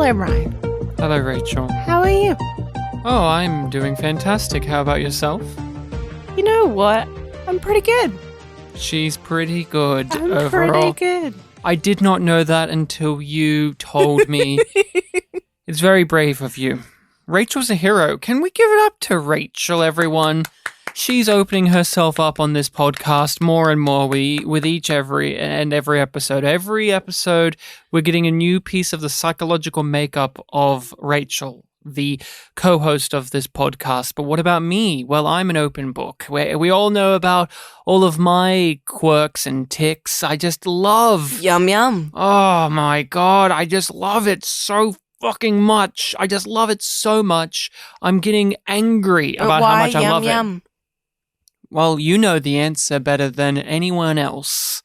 Hello, Brian. Hello, Rachel. How are you? Oh, I'm doing fantastic. How about yourself? You know what? I'm pretty good. She's pretty good I'm overall. pretty good. I did not know that until you told me. It's very brave of you. Rachel's a hero. Can we give it up to Rachel, everyone? She's opening herself up on this podcast more and more with every episode. Every episode, we're getting a new piece of the psychological makeup of Rachel, the co-host of this podcast. But what about me? Well, I'm an open book. We all know about all of my quirks and tics. I just love... Yum yum. Oh my God, I just love it so fucking much. I just love it so much. I'm getting angry about how much I love it. Well, you know the answer better than anyone else.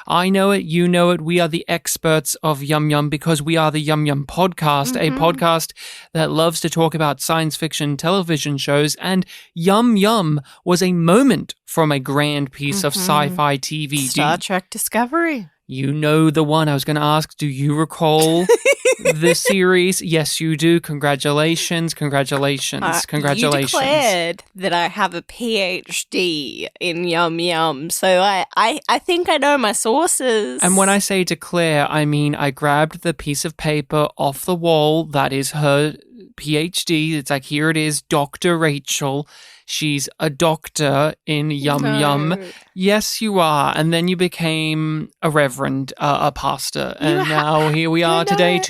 I know it, you know it, we are the experts of Yum Yum because we are the Yum Yum podcast, a podcast that loves to talk about science fiction television shows, and Yum Yum was a moment from a grand piece of sci-fi TV. Star Trek Discovery. You know the one I was going to ask. Do you recall this series? Yes, you do. Congratulations. You declared that I have a PhD in Yum Yum, so I think I know my sources. And when I say declare, I mean I grabbed the piece of paper off the wall. That is her PhD. It's like, here it is, Dr. Rachel. She's a doctor in Yum Yum. Yes, you are. And then you became a reverend, a pastor. And now here we are today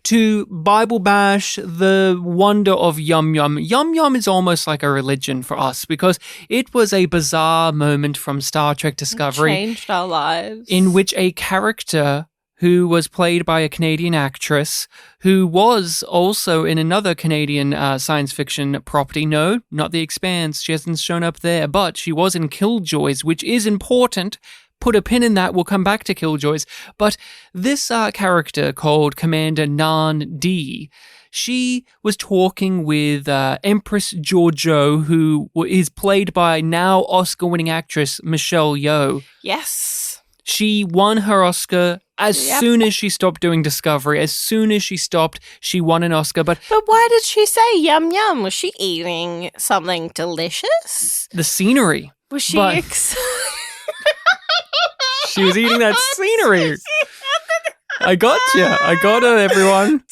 to Bible bash the wonder of Yum Yum. Yum Yum is almost like a religion for us because it was a bizarre moment from Star Trek Discovery. It changed our lives. In which a character who was played by a Canadian actress, who was also in another Canadian science fiction property. No, not The Expanse. She hasn't shown up there, but she was in Killjoys, which is important. Put a pin in that. We'll come back to Killjoys. But this character called Commander Nan D, she was talking with Empress Georgiou, who is played by now Oscar-winning actress Michelle Yeoh. Yes. She won her Oscar as soon as she stopped doing Discovery. As soon as she stopped, she won an Oscar. But why did she say yum yum? Was she eating something delicious? The scenery. Was she excited? She was eating that scenery. I got you. I got her, everyone.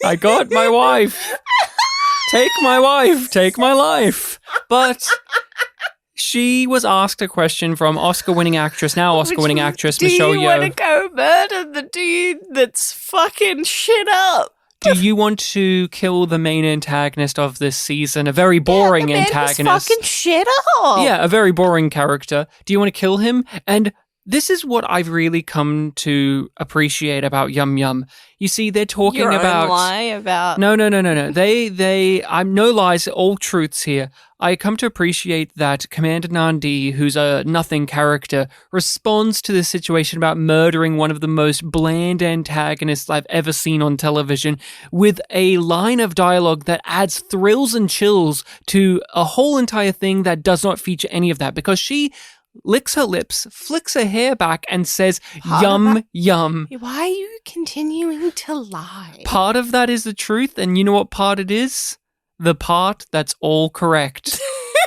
I got my wife. Take my wife. Take my life. But... she was asked a question from Oscar-winning actress, now Oscar-winning actress, Michelle Yeoh. Do you want to go murder the dude that's fucking shit up? Do you want to kill the main antagonist of this season? A very boring antagonist. Fucking shit up. Yeah, a very boring character. Do you want to kill him? And this is what I've really come to appreciate about Yum Yum. You see, they're talking about... lie about... No. I'm no lies, all truths here. I come to appreciate that Commander Nandi, who's a nothing character, responds to this situation about murdering one of the most bland antagonists I've ever seen on television with a line of dialogue that adds thrills and chills to a whole entire thing that does not feature any of that, because she licks her lips, flicks her hair back, and says, yum, yum. Why are you continuing to lie? Part of that is the truth, and you know what part it is? The part that's all correct.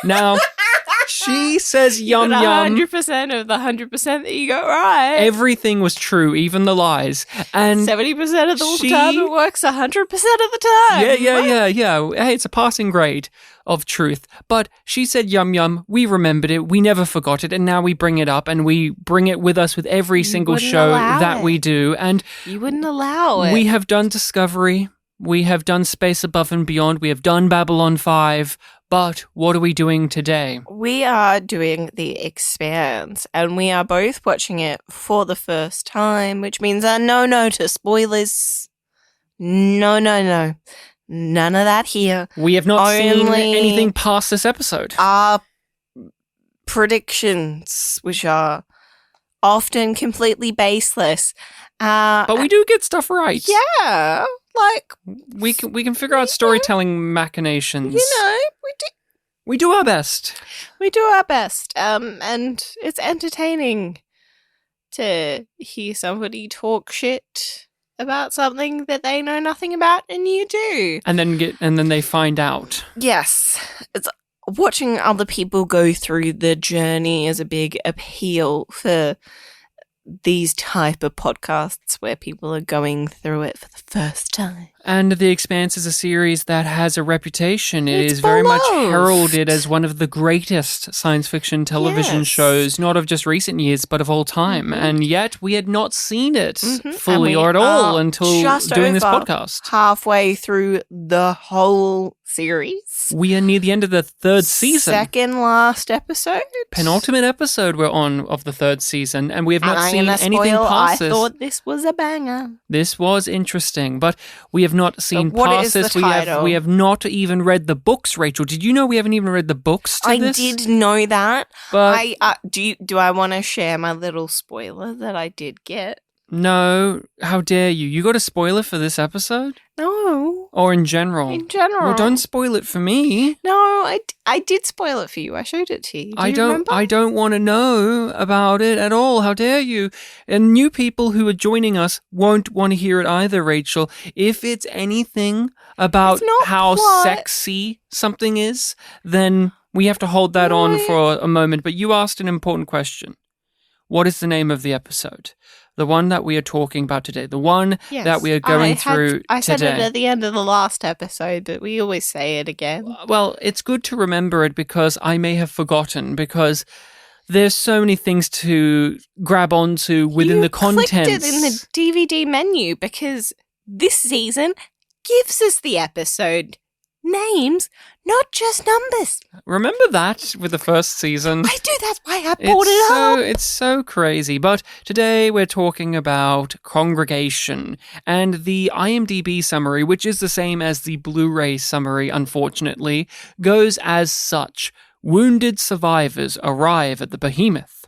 Now, she says yum yum. 100% of the 100% that you got right. Everything was true, even the lies. And 70% of the time it works 100% of the time. Yeah. Hey, it's a passing grade of truth. But she said yum yum. We remembered it. We never forgot it. And now we bring it up and we bring it with us with every single show that we do. And you wouldn't allow it. We have done Discovery. We have done Space Above and Beyond. We have done Babylon 5. But what are we doing today? We are doing The Expanse, and we are both watching it for the first time, which means no to spoilers. No. None of that here. We have not seen anything past this episode. Our predictions, which are often completely baseless. But we do get stuff right. Yeah. Like, we can figure out storytelling machinations. We do our best. We do our best. And it's entertaining to hear somebody talk shit about something that they know nothing about, and you do. And then they find out. Yes. It's watching other people go through the journey is a big appeal for these type of podcasts where people are going through it for the first time. And The Expanse is a series that has a reputation. It It's is very much beloved. heralded as one of the greatest science fiction television Yes. shows, not of just recent years, but of all time. And yet we had not seen it fully And we or at all are until just doing this over podcast. halfway through the whole series. We are near the end of the third season. Second last episode. Penultimate episode we're on of the third season, and we have not And I'm seen gonna anything spoil, past I this. thought this was a banger. This was interesting, but we have not seen what past is the this. title? We have not even read the books, Rachel. Did you know we haven't even read the books to I this? did know that. But Do I want to share my little spoiler that I did get? no, how dare you? You got a spoiler for this episode? No, Or in general? in general. Well, don't spoil it for me. No, I did spoil it for you. I showed it to you. Do you remember? I don't want to know about it at all. How dare you? And new people who are joining us won't want to hear it either, Rachel. If it's anything about It's not how plot. sexy something is, then we have to hold that on No. for a moment. But you asked an important question. What is the name of the episode? The one that we are talking about today. The one Yes. that we are going through I said today. it at the end of the last episode, but we always say it again. Well, it's good to remember it because I may have forgotten, because there's so many things to grab onto within You the contents. clicked it in the DVD menu because this season gives us the episode names, not just numbers. Remember that with the first season? I do. That's why I brought it up. It's so crazy. But today we're talking about Congregation, and the IMDb summary, which is the same as the Blu-ray summary, unfortunately, goes as such. Wounded survivors arrive at the Behemoth.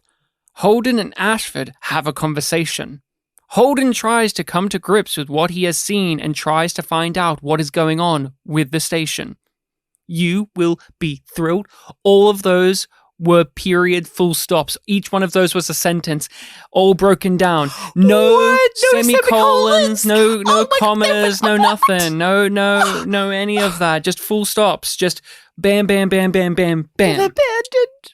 Holden and Ashford have a conversation. Holden tries to come to grips with what he has seen and tries to find out what is going on with the station. You will be thrilled. All of those were period full stops. Each one of those was a sentence, all broken down. No What? No semicolons, no Oh my God, commas, no nothing. No any of that. Just full stops. Just bam, bam, bam, bam, bam, They've bam. abandoned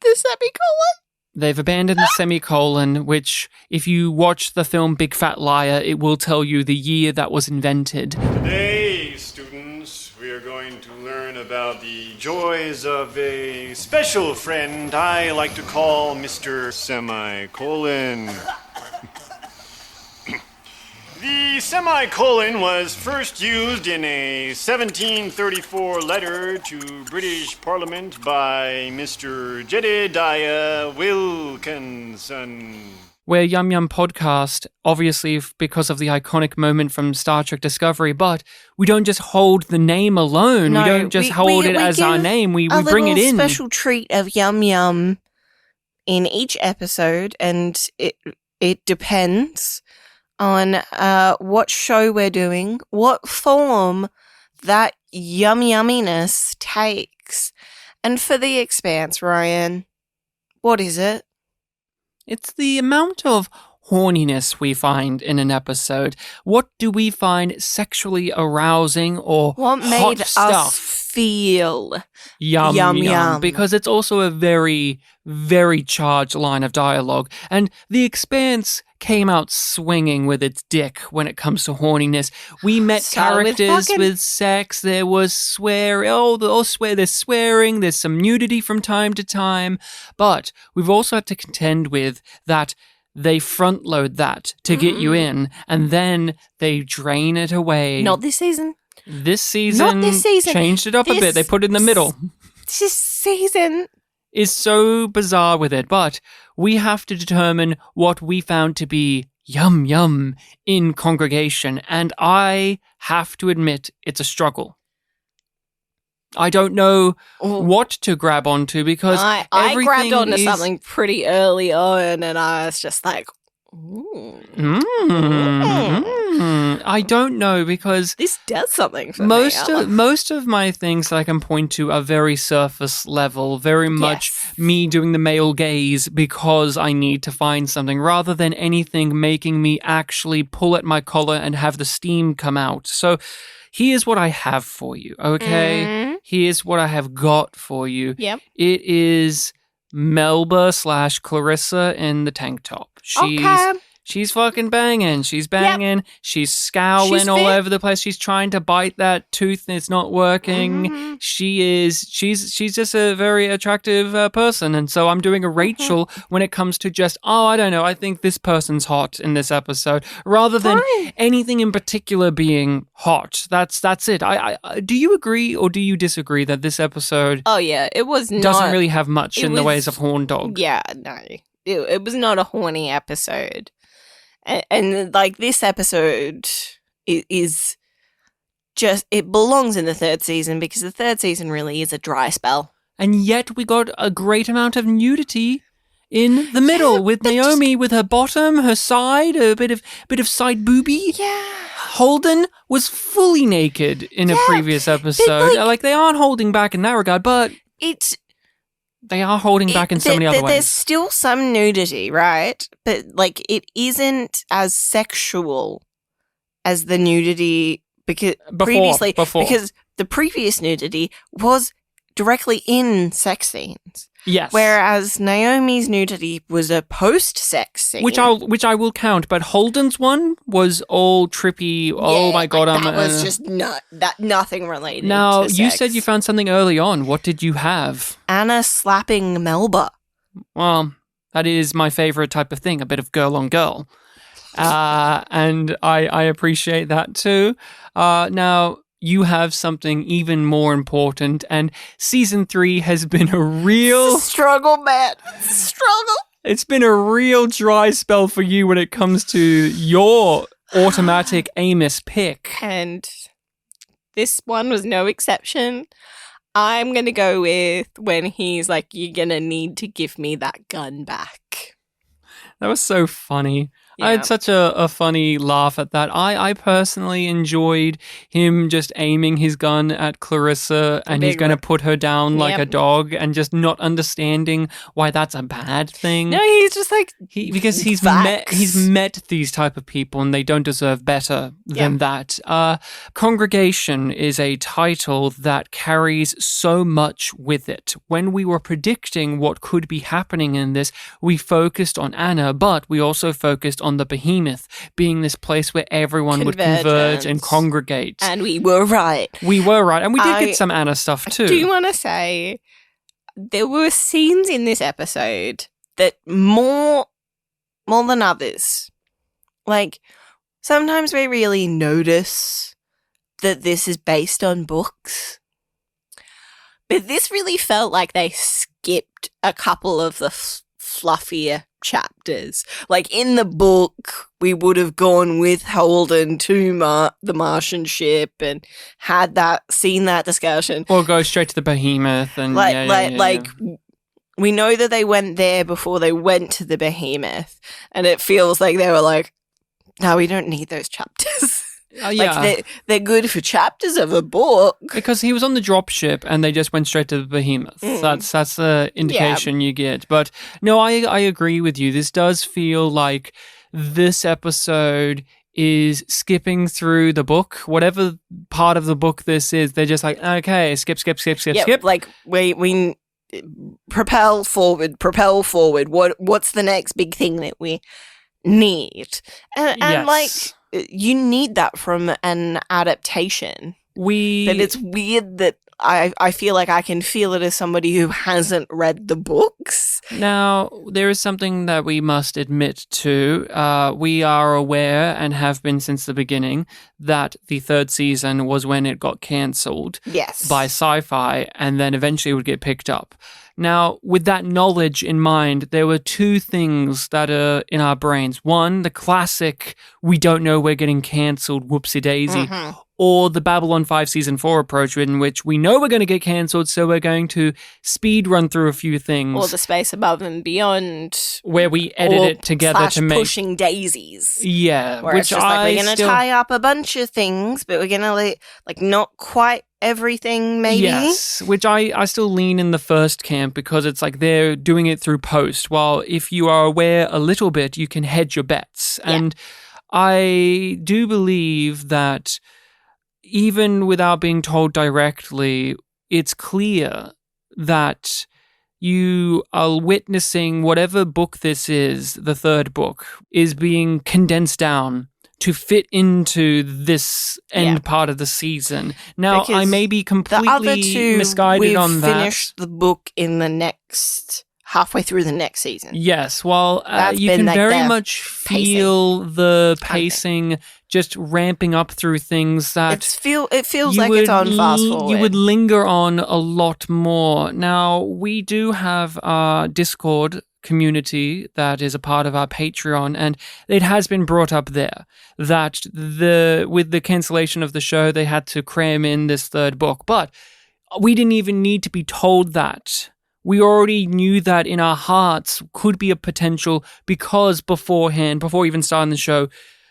the semicolon. They've abandoned the semicolon, which, if you watch the film Big Fat Liar, it will tell you the year that was invented. Today, students, we are going to learn about the joys of a special friend I like to call Mr. Semicolon. The semicolon was first used in a 1734 letter to British Parliament by Mr. Jedediah Wilkinson. We're Yum Yum Podcast, obviously because of the iconic moment from Star Trek Discovery, but we don't just hold the name alone. No, we don't just hold it as our give name. We a bring it little in. special treat of Yum Yum in each episode, and it depends on what show we're doing, what form that yumminess takes. And for The Expanse, Ryan, what is it? It's the amount of horniness we find in an episode. What do we find sexually arousing or What hot made stuff? us feel? Yum, Yum, yum, yum. because it's also a very, very charged line of dialogue. And The Expanse came out swinging with its dick when it comes to horniness. We met Started with characters fucking. with sex. There was there's swearing. There's some nudity from time to time. But we've also had to contend with that they front load that to get you in, and then they drain it away. Not this season. This season, Not this season. changed it up a This bit. They put it in the middle. This season. Is so bizarre with it, but we have to determine what we found to be yum yum in Congregation, and I have to admit it's a struggle. I don't know what to grab onto because I everything grabbed onto is... something pretty early on, and I was just like, ooh. I don't know because This does something for most me. most of my things that I can point to are very surface level, very much me doing the male gaze because I need to find something rather than anything making me actually pull at my collar and have the steam come out. So here's what I have for you, okay? Here's what I have got for you. Yep. It is Melba / Clarissa in the tank top. She's fucking banging. She's banging. She's scowling She's all fit. over the place. She's trying to bite that tooth and it's not working. She's just a very attractive person. And so I'm doing a Rachel when it comes to just, I don't know, I think this person's hot in this episode rather than anything in particular being hot. That's it. I do you agree or do you disagree that this episode Oh, yeah. It was not... doesn't really have much in the was- ways of horn dog? Yeah, no. It was not a horny episode. And like, this episode is just... It belongs in the third season because the third season really is a dry spell. And yet we got a great amount of nudity in the middle with Naomi with her bottom, her side, a bit of side boobie. Yeah. Holden was fully naked in a previous episode. Like, they aren't holding back in that regard, but they are holding back in so many other ways. There's still some nudity, right? But like, it isn't as sexual as the nudity because previously, because the previous nudity was directly in sex scenes. Yes. Whereas Naomi's nudity was a post-sex scene. Which I will count, but Holden's one was all trippy. Oh my god, that was just nothing related. Now, to you sex. said you found something early on. What did you have? Anna slapping Melba. Well, that is my favorite type of thing, a bit of girl on girl. And I appreciate that too. Now, you have something even more important, and season 3 has been a real struggle, man. Struggle. It's been a real dry spell for you when it comes to your automatic Amos pick. And this one was no exception. I'm going to go with when he's like, you're going to need to give me that gun back. That was so funny. I had such a funny laugh at that. I personally enjoyed him just aiming his gun at Clarissa and he's going to put her down like a dog and just not understanding why that's a bad thing. No, he's just like... Because he's met these type of people and they don't deserve better than that. Congregation is a title that carries so much with it. When we were predicting what could be happening in this, we focused on Anna, but we also focused on the behemoth being this place where everyone would converge and congregate. And we were right. We were right. And we did get some Anna stuff too. Do you want to say there were scenes in this episode that more than others, like sometimes we really notice that this is based on books. But this really felt like they skipped a couple of the fluffier chapters. Like in the book, we would have gone with Holden to the Martian ship and seen that discussion. Or go straight to the behemoth and we know that they went there before they went to the behemoth, and it feels like they were like, no, we don't need those chapters. Like they're good for chapters of a book. Because he was on the dropship and they just went straight to the behemoth. That's the indication you get. But no, I agree with you. This does feel like this episode is skipping through the book. Whatever part of the book this is, they're just like, okay, skip. Like we propel forward. What's the next big thing that we need? And like, you need that from an adaptation. But it's weird that I feel like I can feel it as somebody who hasn't read the books. Now, there is something that we must admit to. We are aware, and have been since the beginning, that the third season was when it got cancelled by Sci-Fi, and then eventually would get picked up. Now, with that knowledge in mind, there were two things that are in our brains. One, the classic, we don't know we're getting cancelled, whoopsie daisy. Or the Babylon 5 Season 4 approach, in which we know we're going to get cancelled, so we're going to speed run through a few things. Or the Space Above and Beyond. Where we edit it together to make... pushing daisies. Yeah. Where it's just like, we're going to tie up a bunch of things, but we're going to, like, not quite everything, maybe. Yes, which I still lean in the first camp, because it's like they're doing it through post, while if you are aware a little bit, you can hedge your bets. Yeah. And I do believe that even without being told directly, it's clear that you are witnessing whatever book this is, the third book, is being condensed down to fit into this end part of the season. Now, because I may be completely misguided on that. We've finished the book in the next... halfway through the next season. Yes, well, you can very much feel the pacing just ramping up through things that... It feels like it's on fast forward. You would linger on a lot more. Now, we do have our Discord community that is a part of our Patreon, and it has been brought up there that with the cancellation of the show, they had to cram in this third book. But we didn't even need to be told that. We already knew that in our hearts could be a potential, because beforehand, before even starting the show,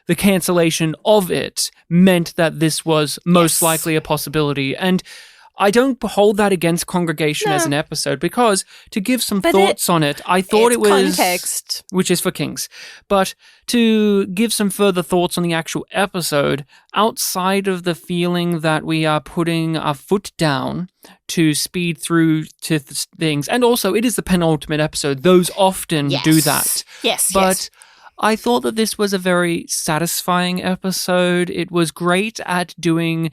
the cancellation of it meant that this was most likely a possibility. And I don't hold that against Congregation as an episode, because to give some thoughts on it, I thought it was... context. Which is for Kings. But to give some further thoughts on the actual episode, outside of the feeling that we are putting our foot down to speed through to things, and also it is the penultimate episode, those often do that. Yes, but I thought that this was a very satisfying episode. It was great at doing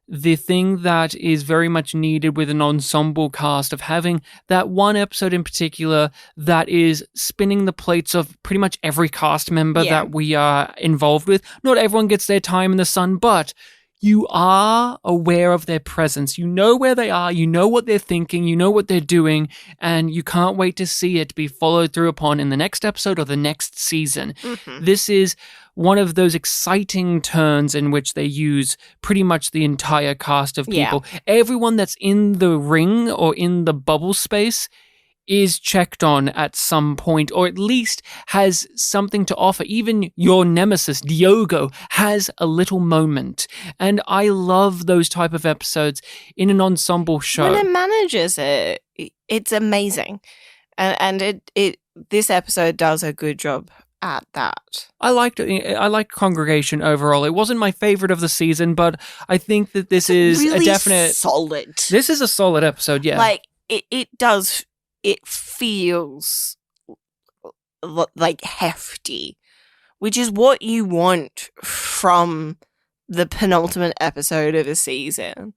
the thing that is very much needed with an ensemble cast, of having that one episode in particular that is spinning the plates of pretty much every cast member that we are involved with. Not everyone gets their time in the sun, but you are aware of their presence. You know where they are, you know what they're thinking, you know what they're doing, and you can't wait to see it be followed through upon in the next episode or the next season. This is one of those exciting turns in which they use pretty much the entire cast of people. Everyone that's in the ring or in the bubble space is checked on at some point, or at least has something to offer. Even your nemesis, Diogo, has a little moment. And I love those type of episodes in an ensemble show. When it manages it, it's amazing. And this episode does a good job at that. I liked Congregation overall. It wasn't my favorite of the season, but I think that this is really a definite... solid. This is a solid episode, yeah. Like, it does... It feels like hefty, which is what you want from the penultimate episode of a season.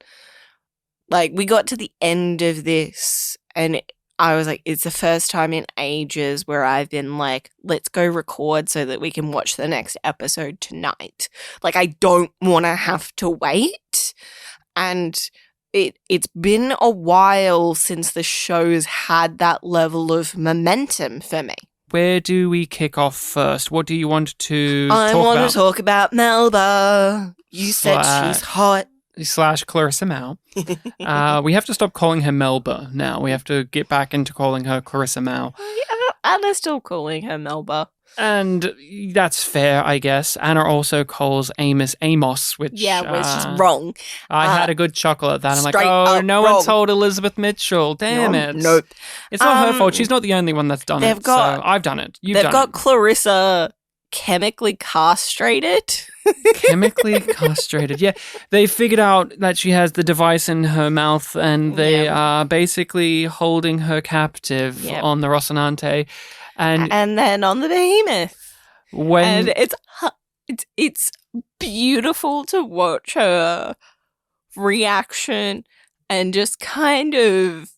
Like, we got to the end of this, and I was like, it's the first time in ages where I've been like, let's go record so that we can watch the next episode tonight. Like, I don't want to have to wait. And it's been a while since the show's had that level of momentum for me. Where do we kick off first? What do you want to talk about? I want to talk about Melba. You said she's hot. / Clarissa Mao. We have to stop calling her Melba now. We have to get back into calling her Clarissa Mao. Anna's still calling her Melba. And that's fair, I guess. Anna also calls Amos, which... Yeah, which is wrong. I had a good chuckle at that. I'm like, no wrong. one told Elizabeth Mitchell. Damn it. Nope. It's not her fault. She's not the only one that's done it. So I've done it. You've done it. They've got Clarissa chemically castrated. Chemically castrated, yeah. They figured out that she has the device in her mouth, and they are basically holding her captive on the Rocinante. And then on the Behemoth. And it's beautiful to watch her reaction and just kind of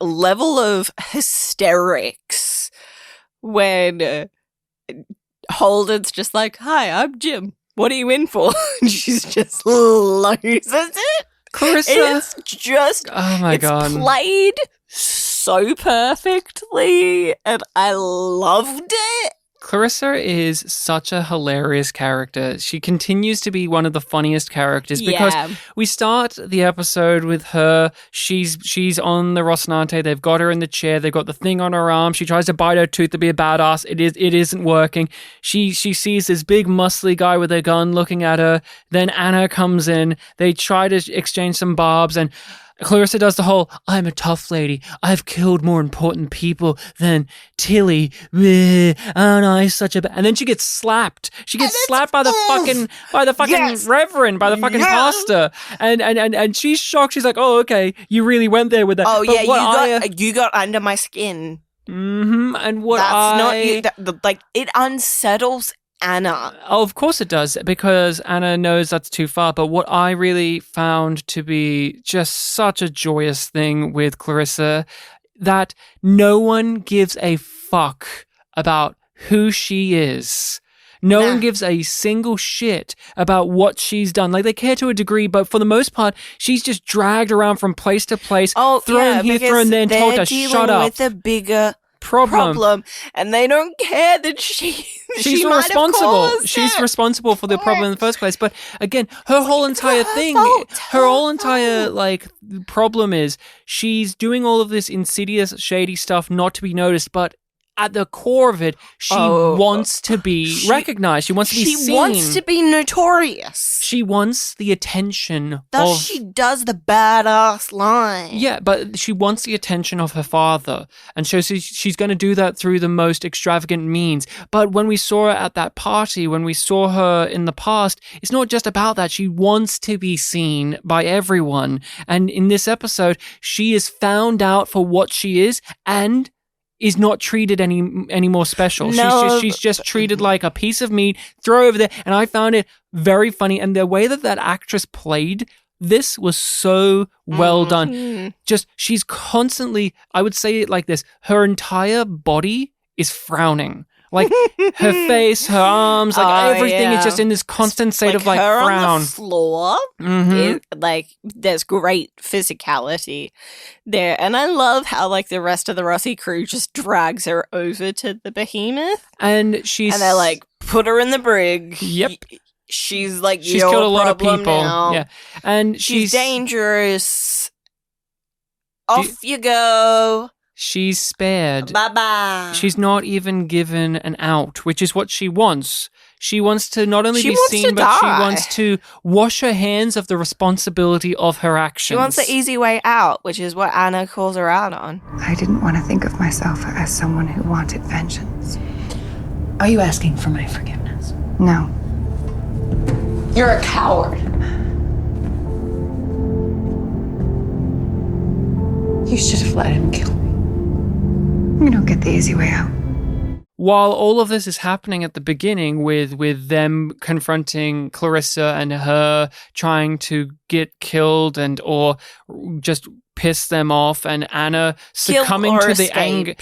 level of hysterics when Holden's just like, hi, I'm Jim. What are you in for? And she's just loses it. Clarissa. It's just, oh my God. It's played so perfectly, and I loved it. Clarissa is such a hilarious character. She continues to be one of the funniest characters because we start the episode with her. She's on the Rocinante. They've got her in the chair. They've got the thing on her arm. She tries to bite her tooth to be a badass. It isn't working. She sees this big muscly guy with a gun looking at her. Then Anna comes in. They try to exchange some barbs, and Clarissa does the whole, I'm a tough lady. I've killed more important people than Tilly. Aren't I such a And then she gets slapped. She gets slapped by the fucking reverend, by the fucking pastor. And she's shocked. She's like, oh, okay. You really went there with that. Oh, but yeah, you got under my skin. Mm-hmm. And what it unsettles Anna. Oh, of course it does, because Anna knows that's too far. But what I really found to be just such a joyous thing with Clarissa, that no one gives a fuck about who she is. No one gives a single shit about what she's done. Like, they care to a degree, but for the most part, she's just dragged around from place to place, thrown here, thrown there, and told to shut up. With a bigger problem, and they don't care that she's responsible. She's responsible for the problem in the first place. But again, her whole entire problem is she's doing all of this insidious, shady stuff not to be noticed, but at the core of it, she wants to be recognized. She wants to be seen. She wants to be notorious. She wants the attention she does the badass line. Yeah, but she wants the attention of her father. And so she's going to do that through the most extravagant means. But when we saw her at that party, when we saw her in the past, it's not just about that. She wants to be seen by everyone. And in this episode, she is found out for what she is and is not treated any more special. No. She's just treated like a piece of meat, throw over there. And I found it very funny. And the way that actress played this was so well done. Just, she's constantly, I would say it like this, her entire body is frowning. Like, her face, her arms, everything is just in this constant state of her frown. On the floor, there's great physicality there. And I love how, the rest of the Rossi crew just drags her over to the behemoth. And they, put her in the brig. Yep. She's killed a lot of people. Now. Yeah. And she's dangerous. Off you go. She's spared. Bye-bye. She's not even given an out, which is what she wants. She wants to not only be seen, but she wants to wash her hands of the responsibility of her actions. She wants the easy way out, which is what Anna calls her out on. I didn't want to think of myself as someone who wanted vengeance. Are you asking for my forgiveness? No. You're a coward. You should have let him kill me. You don't get the easy way out. While all of this is happening at the beginning with them confronting Clarissa and her trying to get killed or just piss them off, and Anna succumbing to the anger.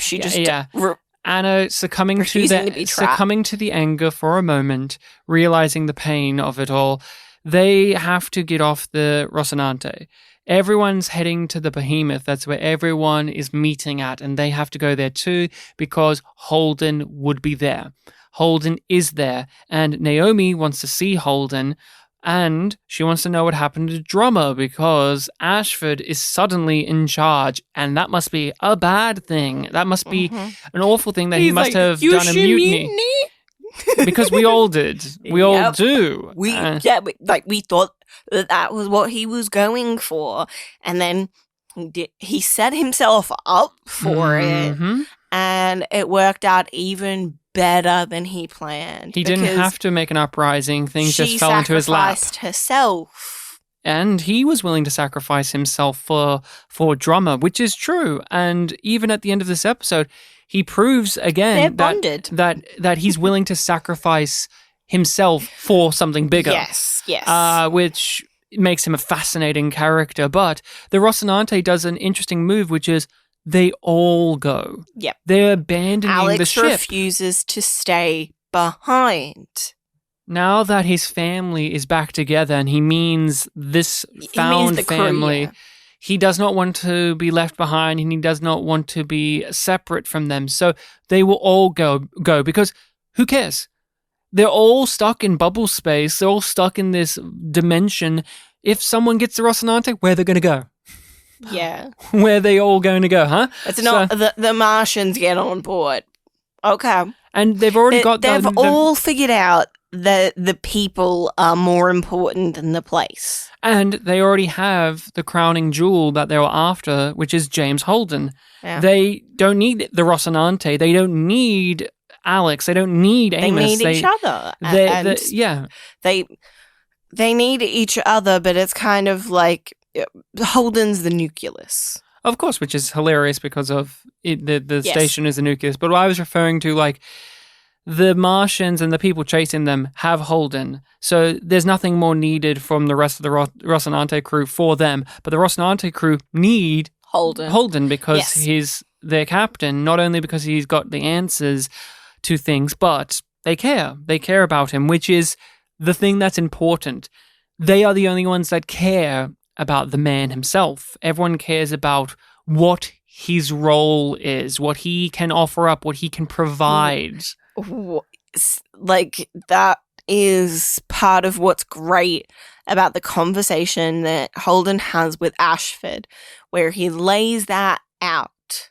Anna succumbing to the anger for a moment, realizing the pain of it all, they have to get off the Rocinante. Everyone's heading to the behemoth. That's where everyone is meeting at, and they have to go there too because Holden would be there. Holden is there, and Naomi wants to see Holden, and she wants to know what happened to Drummer because Ashford is suddenly in charge, and that must be a bad thing. That must be an awful thing that he must have done a mutiny. Because we all did. We all do. We thought that was what he was going for. And then he set himself up for it. And it worked out even better than he planned. He didn't have to make an uprising. Things just fell into his lap. She sacrificed herself. And he was willing to sacrifice himself for Drummer, which is true. And even at the end of this episode, he proves again that he's willing to sacrifice himself for something bigger. Yes. Which makes him a fascinating character. But the Rocinante does an interesting move, which is they all go. Yep. They're abandoning the ship. Alex refuses to stay behind. Now that his family is back together, and he means this found family, he does not want to be left behind, and he does not want to be separate from them. So they will all go because who cares? They're all stuck in bubble space. They're all stuck in this dimension. If someone gets the Rocinante, where are they going to go? Yeah. Where are they all going to go, huh? It's not the Martians get on board. Okay. And they've already got... They've all figured out that the people are more important than the place. And they already have the crowning jewel that they were after, which is James Holden. Yeah. They don't need the Rocinante. They don't need Alex. They don't need Amos. They need each other. They need each other, but it's kind of like Holden's the nucleus. Of course, which is hilarious because of the station is the nucleus. But what I was referring to, like, the Martians and the people chasing them have Holden. So there's nothing more needed from the rest of the Rocinante crew for them. But the Rocinante crew need Holden because he's their captain, not only because he's got the answers to things, but they care. They care about him, which is the thing that's important. They are the only ones that care about the man himself. Everyone cares about what his role is, what he can offer up, what he can provide. Like, that is part of what's great about the conversation that Holden has with Ashford, where he lays that out.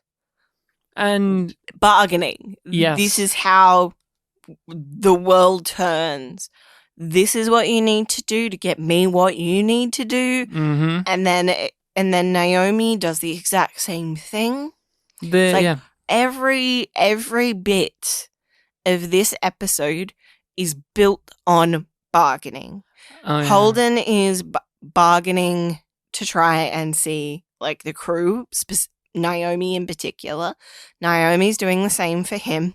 And bargaining. Yes. This is how the world turns. This is what you need to do to get me what you need to do. Mm-hmm. And then Naomi does the exact same thing. Every bit of this episode is built on bargaining. Oh, yeah. Holden is bargaining to try and see, like, the crew, Naomi in particular. Naomi's doing the same for him.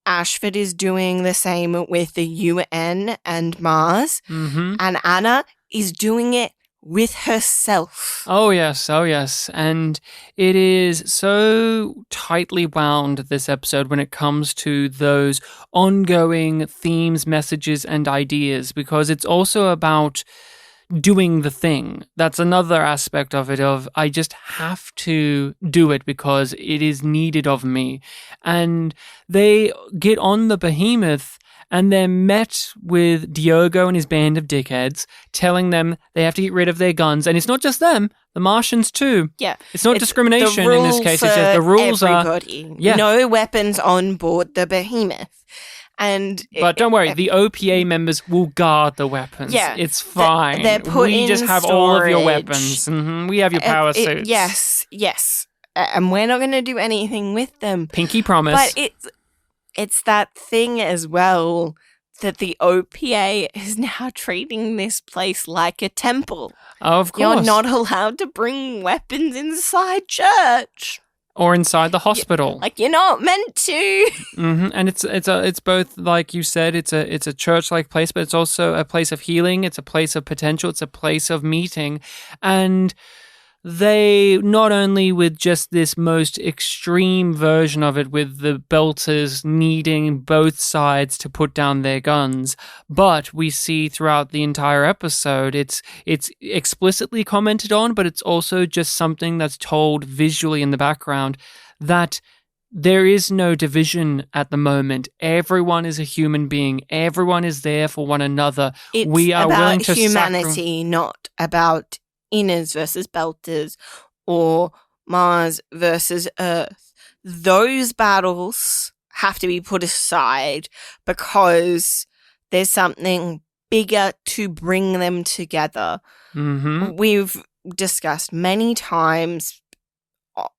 Ashford is doing the same with the UN and Mars. Mm-hmm. And Anna is doing it with herself. Oh, yes. And it is so tightly wound, this episode, when it comes to those ongoing themes, messages, and ideas, because it's also about doing the thing. That's another aspect of it, of I just have to do it because it is needed of me. And they get on the Behemoth and they're met with Diogo and his band of dickheads telling them they have to get rid of their guns. And it's not just them, the Martians too. Yeah. It's not discrimination in this case. It's just the rules everybody. Yeah. No weapons on board the Behemoth. But don't worry, the OPA members will guard the weapons. Yeah, it's fine. They're put we in just have storage. all of your weapons. Mm-hmm. We have your power suits. Yes. And we're not going to do anything with them. Pinky promise. But it's that thing as well that the OPA is now treating this place like a temple. Of course. You're not allowed to bring weapons inside church. Or inside the hospital. Like, you're not meant to. Mm-hmm. And it's both, like you said, it's a church-like place, but it's also a place of healing. It's a place of potential. It's a place of meeting. And they, not only with just this most extreme version of it, with the Belters needing both sides to put down their guns, but we see throughout the entire episode, it's explicitly commented on, but it's also just something that's told visually in the background, that there is no division at the moment. Everyone is a human being. Everyone is there for one another. It's we are about willing to humanity, not about Inners versus Belters or Mars versus Earth. Those battles have to be put aside because there's something bigger to bring them together. Mm-hmm. We've discussed many times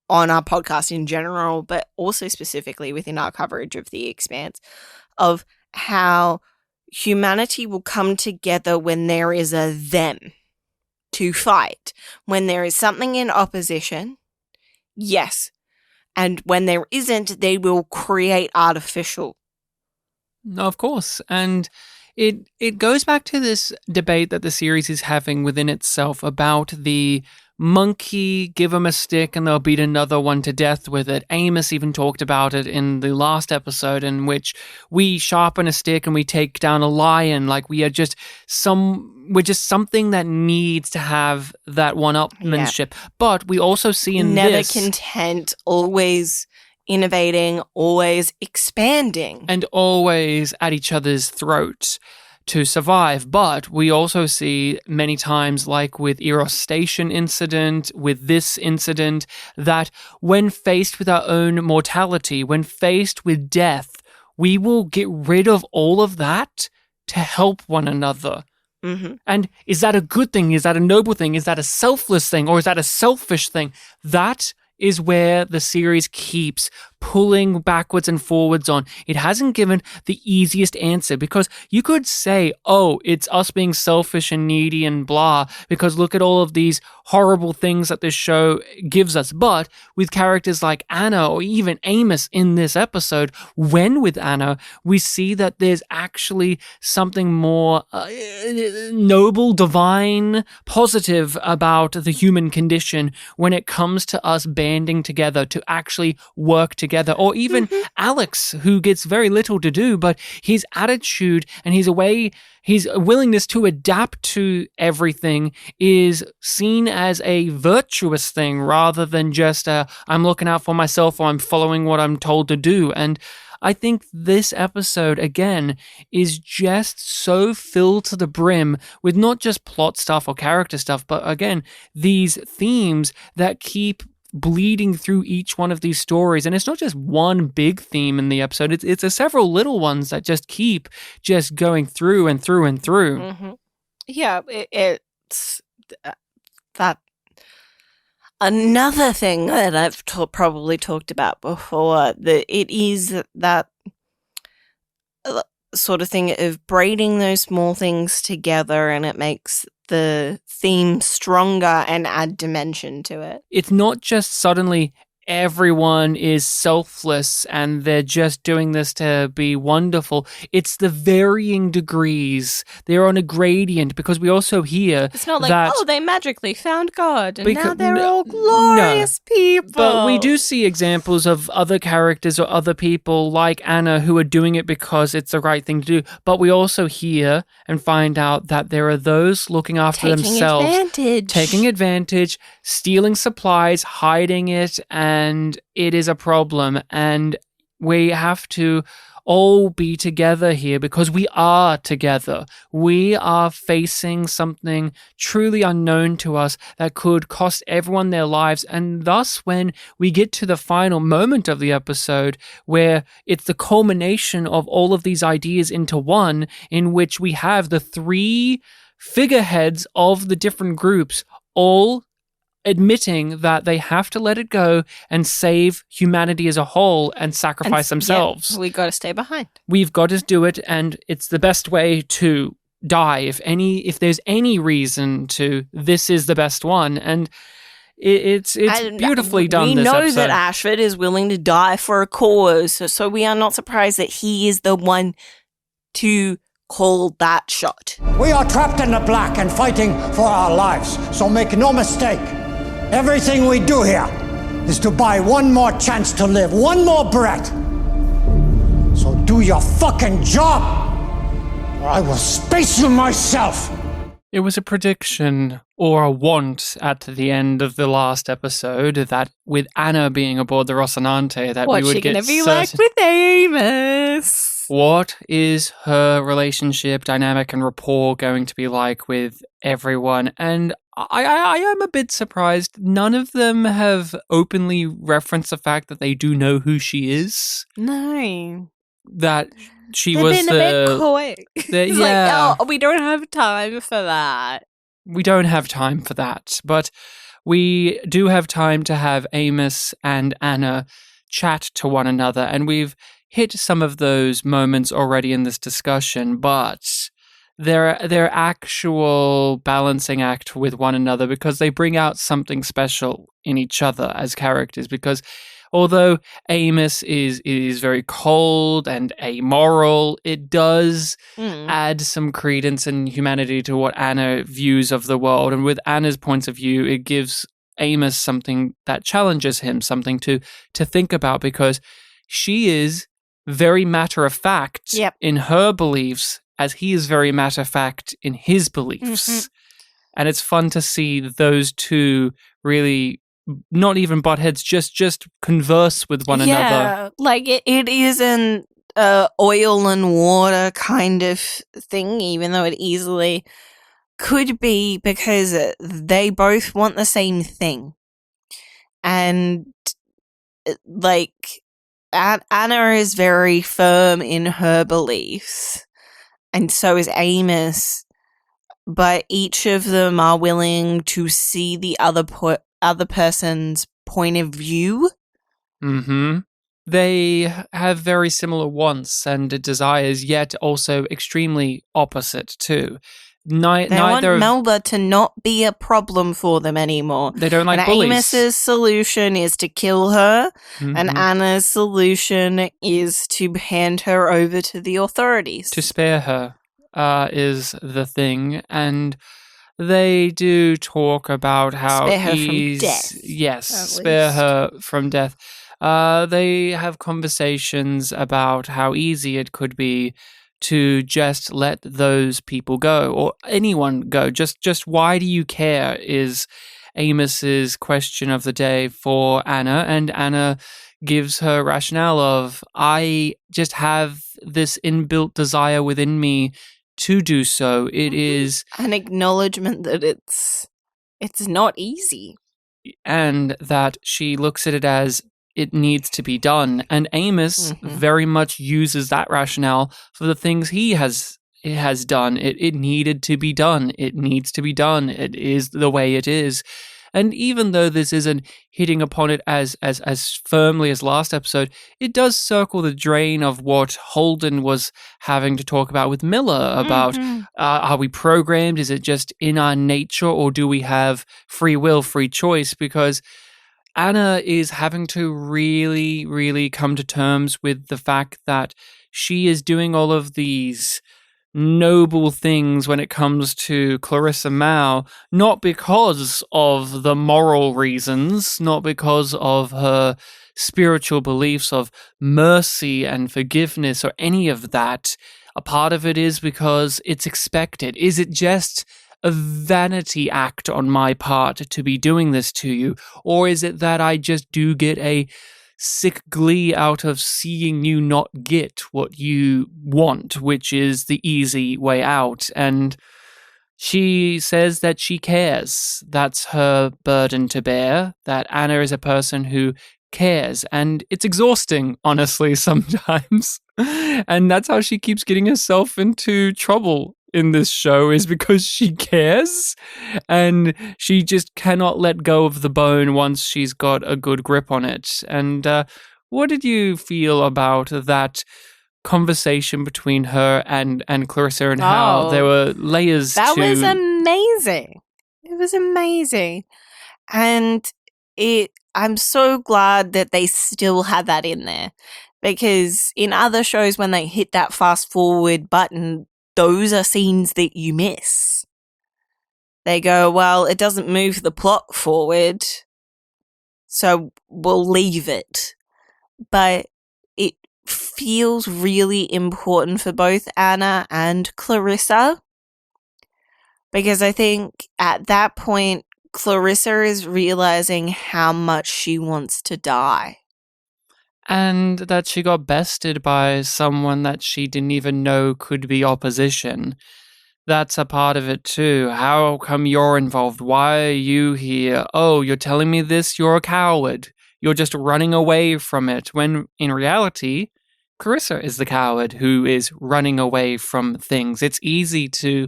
on our podcast in general, but also specifically within our coverage of The Expanse, of how humanity will come together when there is a them to fight. When there is something in opposition, yes. And when there isn't, they will create artificial. Of course. And it goes back to this debate that the series is having within itself about the monkey, give him a stick and they'll beat another one to death with it. Amos even talked about it in the last episode, in which we sharpen a stick and we take down a lion, like we are just we're just something that needs to have that one-upmanship. But we also see in Never this... content, always innovating, always expanding. And always at each other's throats to survive. But we also see many times, like with Eros Station incident, with this incident, that when faced with our own mortality, when faced with death, we will get rid of all of that to help one another. Mm-hmm. And is that a good thing? Is that a noble thing? Is that a selfless thing? Or is that a selfish thing? That is where the series keeps pulling backwards and forwards on. It hasn't given the easiest answer, because you could say, oh, it's us being selfish and needy and blah, because look at all of these horrible things that this show gives us. But with characters like Anna or even Amos in this episode, when with Anna, we see that there's actually something more noble, divine, positive about the human condition when it comes to us banding together to actually work together. Or even Alex, who gets very little to do, but his attitude and his willingness to adapt to everything is seen as a virtuous thing rather than just I'm looking out for myself or I'm following what I'm told to do. And I think this episode, again, is just so filled to the brim with not just plot stuff or character stuff, but again, these themes that keep bleeding through each one of these stories. And it's not just one big theme in the episode, it's several little ones that just keep just going through and through and through. Mm-hmm. Yeah, it's that. Another thing that I've probably talked about before, that it is that sort of thing of braiding those small things together, and it makes the theme stronger and add dimension to it. It's not just suddenly everyone is selfless and they're just doing this to be wonderful. It's the varying degrees. They're on a gradient, because we also hear it's not like, that, oh, they magically found God and now because- they're no, all glorious people. But we do see examples of other characters or other people like Anna who are doing it because it's the right thing to do. But we also hear and find out that there are those looking after themselves, taking advantage, stealing supplies, hiding it, and it is a problem. And we have to all be together here because we are together. We are facing something truly unknown to us that could cost everyone their lives. And thus, when we get to the final moment of the episode, where it's the culmination of all of these ideas into one, in which we have the three figureheads of the different groups all admitting that they have to let it go and save humanity as a whole and sacrifice themselves. Yeah, we got to stay behind. We've got to do it, and it's the best way to die. If there's any reason to, this is the best one. And it's beautifully done. We this know episode. that Ashford is willing to die for a cause, so we are not surprised that he is the one to call that shot. We are trapped in the black and fighting for our lives, so make no mistake. Everything we do here is to buy one more chance to live, one more breath. So do your fucking job, or I will space you myself. It was a prediction or a want at the end of the last episode that with Anna being aboard the Rocinante, that we would get What's she gonna be like with Amos? What is her relationship dynamic and rapport going to be like with everyone? And I am a bit surprised. None of them have openly referenced the fact that they do know who she is. No. That she They've was been a bit coy. It's yeah. like, oh, we don't have time for that. We don't have time for that. But we do have time to have Amos and Anna chat to one another. And we've hit some of those moments already in this discussion, but they're actual balancing act with one another, because they bring out something special in each other as characters. Because although Amos is very cold and amoral, it does add some credence and humanity to what Anna views of the world. And with Anna's point of view, it gives Amos something that challenges him, something to think about, because she is very matter of fact in her beliefs as he is very matter-of-fact in his beliefs. And it's fun to see those two really not even butt heads, just converse with one another. Yeah, like it is an oil and water kind of thing, even though it easily could be, because they both want the same thing. And, like, Anna is very firm in her beliefs, and so is Amos, but each of them are willing to see the other person's point of view. Mm-hmm. They have very similar wants and desires, yet also extremely opposite, too. They want Melba to not be a problem for them anymore. They don't like and bullies. Amos's solution is to kill her, and Anna's solution is to hand her over to the authorities. To spare her is the thing, and they do talk about how spare her from death. Yes, spare her from death. They have conversations about how easy it could be to just let those people go, or anyone go. Just why do you care is Amos's question of the day for Anna, and Anna gives her rationale of, I just have this inbuilt desire within me to do so. It is an acknowledgement that it's not easy. And that she looks at it as it needs to be done. And Amos very much uses that rationale for the things he has done. It needed to be done. It needs to be done. It is the way it is. And even though this isn't hitting upon it as firmly as last episode, it does circle the drain of what Holden was having to talk about with Miller about, are we programmed? Is it just in our nature, or do we have free will, free choice? Because Anna is having to really, really come to terms with the fact that she is doing all of these noble things when it comes to Clarissa Mao, not because of the moral reasons, not because of her spiritual beliefs of mercy and forgiveness or any of that. A part of it is because it's expected. Is it just a vanity act on my part to be doing this to you? Or is it that I just do get a sick glee out of seeing you not get what you want, which is the easy way out? And she says that she cares. That's her burden to bear, that Anna is a person who cares. And it's exhausting, honestly, sometimes. And that's how she keeps getting herself into trouble in this show, is because she cares and she just cannot let go of the bone once she's got a good grip on it. And what did you feel about that conversation between her and Clarissa, and how there were layers that to... was amazing. It was amazing. And I'm so glad that they still had that in there, because in other shows, when they hit that fast forward button, those are scenes that you miss. They go, well, it doesn't move the plot forward, so we'll leave it. But it feels really important for both Anna and Clarissa, because I think at that point, Clarissa is realizing how much she wants to die. And that she got bested by someone that she didn't even know could be opposition. That's a part of it too. How come you're involved? Why are you here? Oh, you're telling me this? You're a coward. You're just running away from it. When in reality, Clarissa is the coward who is running away from things. It's easy to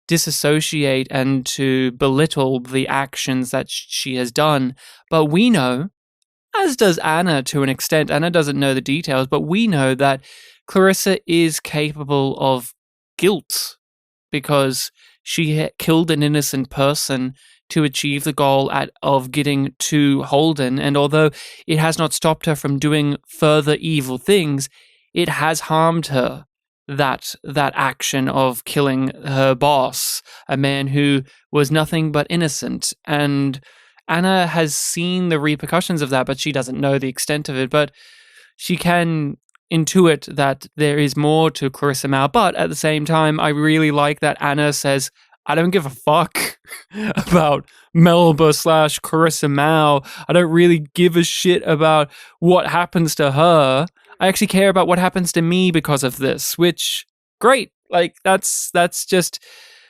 disassociate and to belittle the actions that she has done. But we know, as does Anna to an extent, Anna doesn't know the details, but we know that Clarissa is capable of guilt because she killed an innocent person to achieve the goal of getting to Holden. And although it has not stopped her from doing further evil things, it has harmed her. That action of killing her boss, a man who was nothing but innocent. And Anna has seen the repercussions of that, but she doesn't know the extent of it. But she can intuit that there is more to Clarissa Mao, but at the same time, I really like that Anna says, I don't give a fuck about Melba / Clarissa Mao. I don't really give a shit about what happens to her. I actually care about what happens to me because of this, which, great. Like, that's just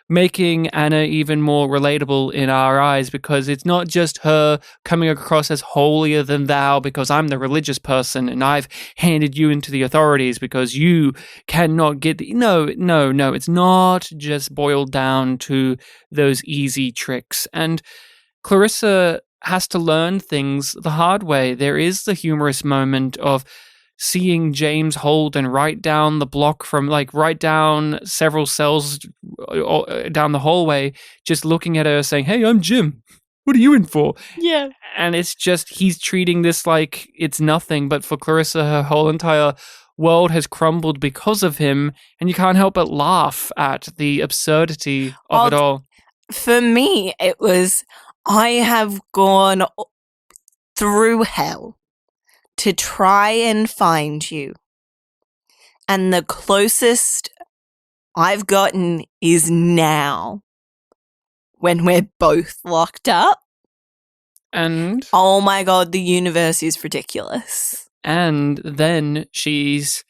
making Anna even more relatable in our eyes, because it's not just her coming across as holier than thou because I'm the religious person and I've handed you into the authorities because you cannot get no, it's not just boiled down to those easy tricks. And Clarissa has to learn things the hard way. There is the humorous moment of seeing James Holden right down the block from, like, right down several cells down the hallway, just looking at her saying, hey, I'm Jim. What are you in for? Yeah. And it's just, he's treating this like it's nothing. But for Clarissa, her whole entire world has crumbled because of him. And you can't help but laugh at the absurdity of it all. For me, it was, I have gone through hell to try and find you. And the closest I've gotten is now, when we're both locked up. And oh my god, the universe is ridiculous. And then she's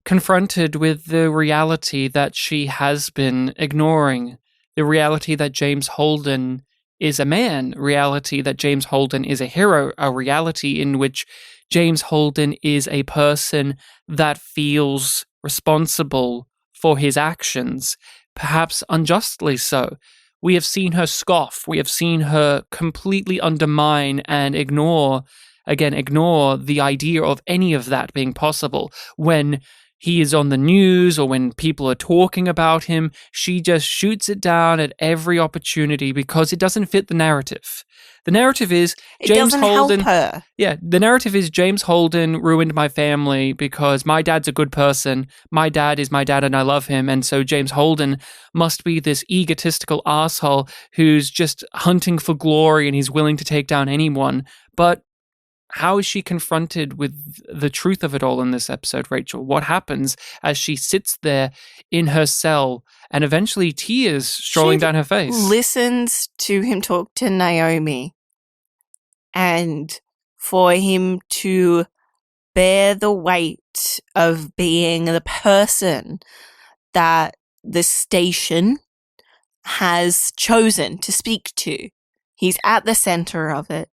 confronted with the reality that she has been ignoring. The reality that James Holden is a man. Reality that James Holden is a hero. A reality in which James Holden is a person that feels responsible for his actions, perhaps unjustly so. We have seen her scoff. We have seen her completely undermine and ignore the idea of any of that being possible. When he is on the news or when people are talking about him, she just shoots it down at every opportunity because it doesn't fit the narrative. The narrative is James Holden. Help her. Yeah, the narrative is James Holden ruined my family because my dad's a good person. My dad is my dad and I love him. And so James Holden must be this egotistical asshole who's just hunting for glory and he's willing to take down anyone. But how is she confronted with the truth of it all in this episode, Rachel? What happens as she sits there in her cell and eventually tears strolling down her face? Listens to him talk to Naomi, and for him to bear the weight of being the person that the station has chosen to speak to. He's at the center of it.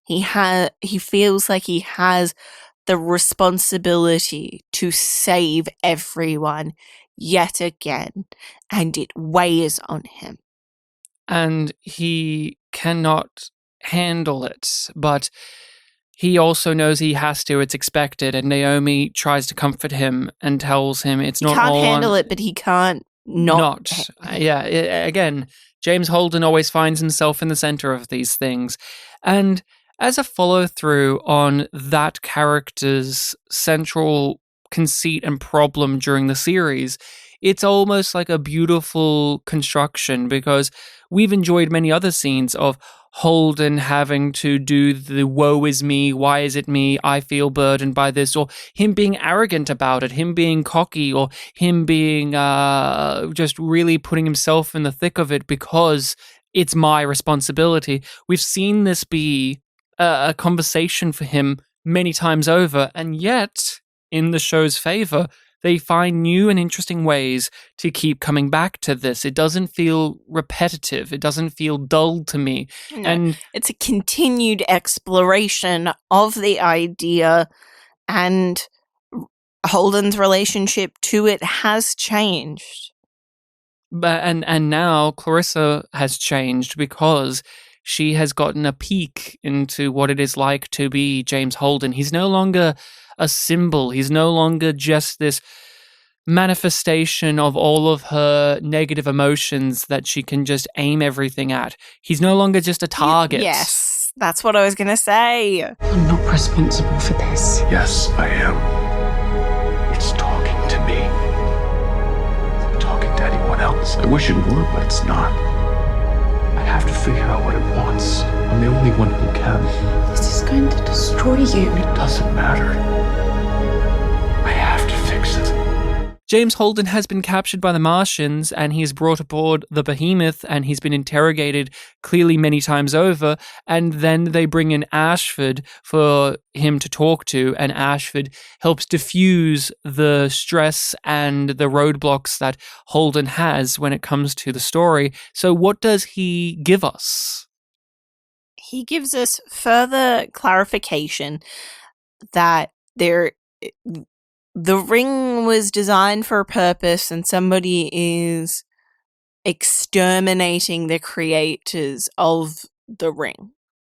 He feels like he has the responsibility to save everyone yet again, and it weighs on him. And he cannot handle it, but he also knows he has to. It's expected, and Naomi tries to comfort him and tells him it's not all. He can't handle it, but he can't not. Yeah, again, James Holden always finds himself in the center of these things, and as a follow-through on that character's central conceit and problem during the series, it's almost like a beautiful construction, because we've enjoyed many other scenes of Holden having to do the woe is me, why is it me, I feel burdened by this, or him being arrogant about it, him being cocky, or him being just really putting himself in the thick of it because it's my responsibility. We've seen this be a conversation for him many times over, and yet, in the show's favor, they find new and interesting ways to keep coming back to this. It doesn't feel repetitive. It doesn't feel dull to me. No, and it's a continued exploration of the idea, and Holden's relationship to it has changed. And now Clarissa has changed because she has gotten a peek into what it is like to be James Holden. He's no longer a symbol. He's no longer just this manifestation of all of her negative emotions that she can just aim everything at. He's no longer just a target. Yes, that's what I was going to say. I'm not responsible for this. Yes, I am. It's talking to me. It's not talking to anyone else. I wish it were, but it's not. I have to figure out what it wants. I'm the only one who can. This is going to destroy you. It doesn't matter. I James Holden has been captured by the Martians and he's brought aboard the Behemoth and he's been interrogated clearly many times over. And then they bring in Ashford for him to talk to, and Ashford helps diffuse the stress and the roadblocks that Holden has when it comes to the story. So what does he give us? He gives us further clarification that the ring was designed for a purpose and somebody is exterminating the creators of the ring.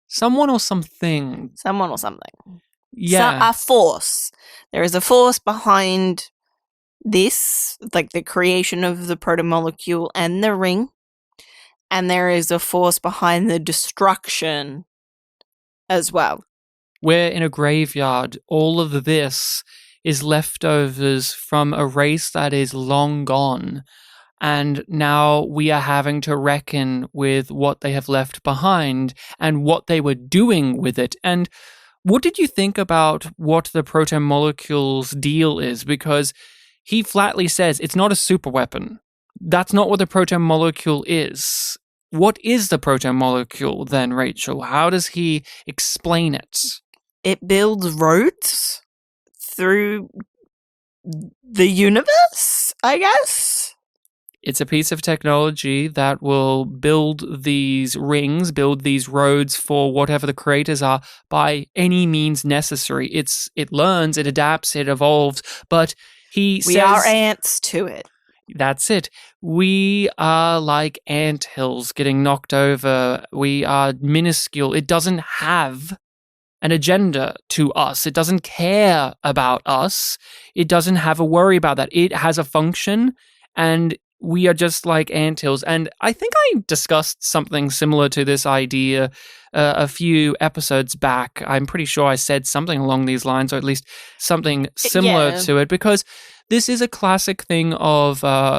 Someone or something. Someone or something. Yeah. A force. There is a force behind this, like the creation of the protomolecule and the ring. And there is a force behind the destruction as well. We're in a graveyard. All of this is leftovers from a race that is long gone. And now we are having to reckon with what they have left behind and what they were doing with it. And what did you think about what the protomolecule's deal is? Because he flatly says it's not a superweapon. That's not what the protomolecule is. What is the protomolecule then, Rachel? How does he explain it? It builds roads through the universe, I guess. It's a piece of technology that will build these rings, build these roads for whatever the creators are by any means necessary. It learns, it adapts, it evolves, but we are ants to it. That's it. We are like anthills getting knocked over. We are minuscule. It doesn't have an agenda to us. It doesn't care about us. It doesn't have a worry about that. It has a function, and we are just like anthills. And I think I discussed something similar to this idea a few episodes back. I'm pretty sure I said something along these lines, or at least something similar to it, because this is a classic thing of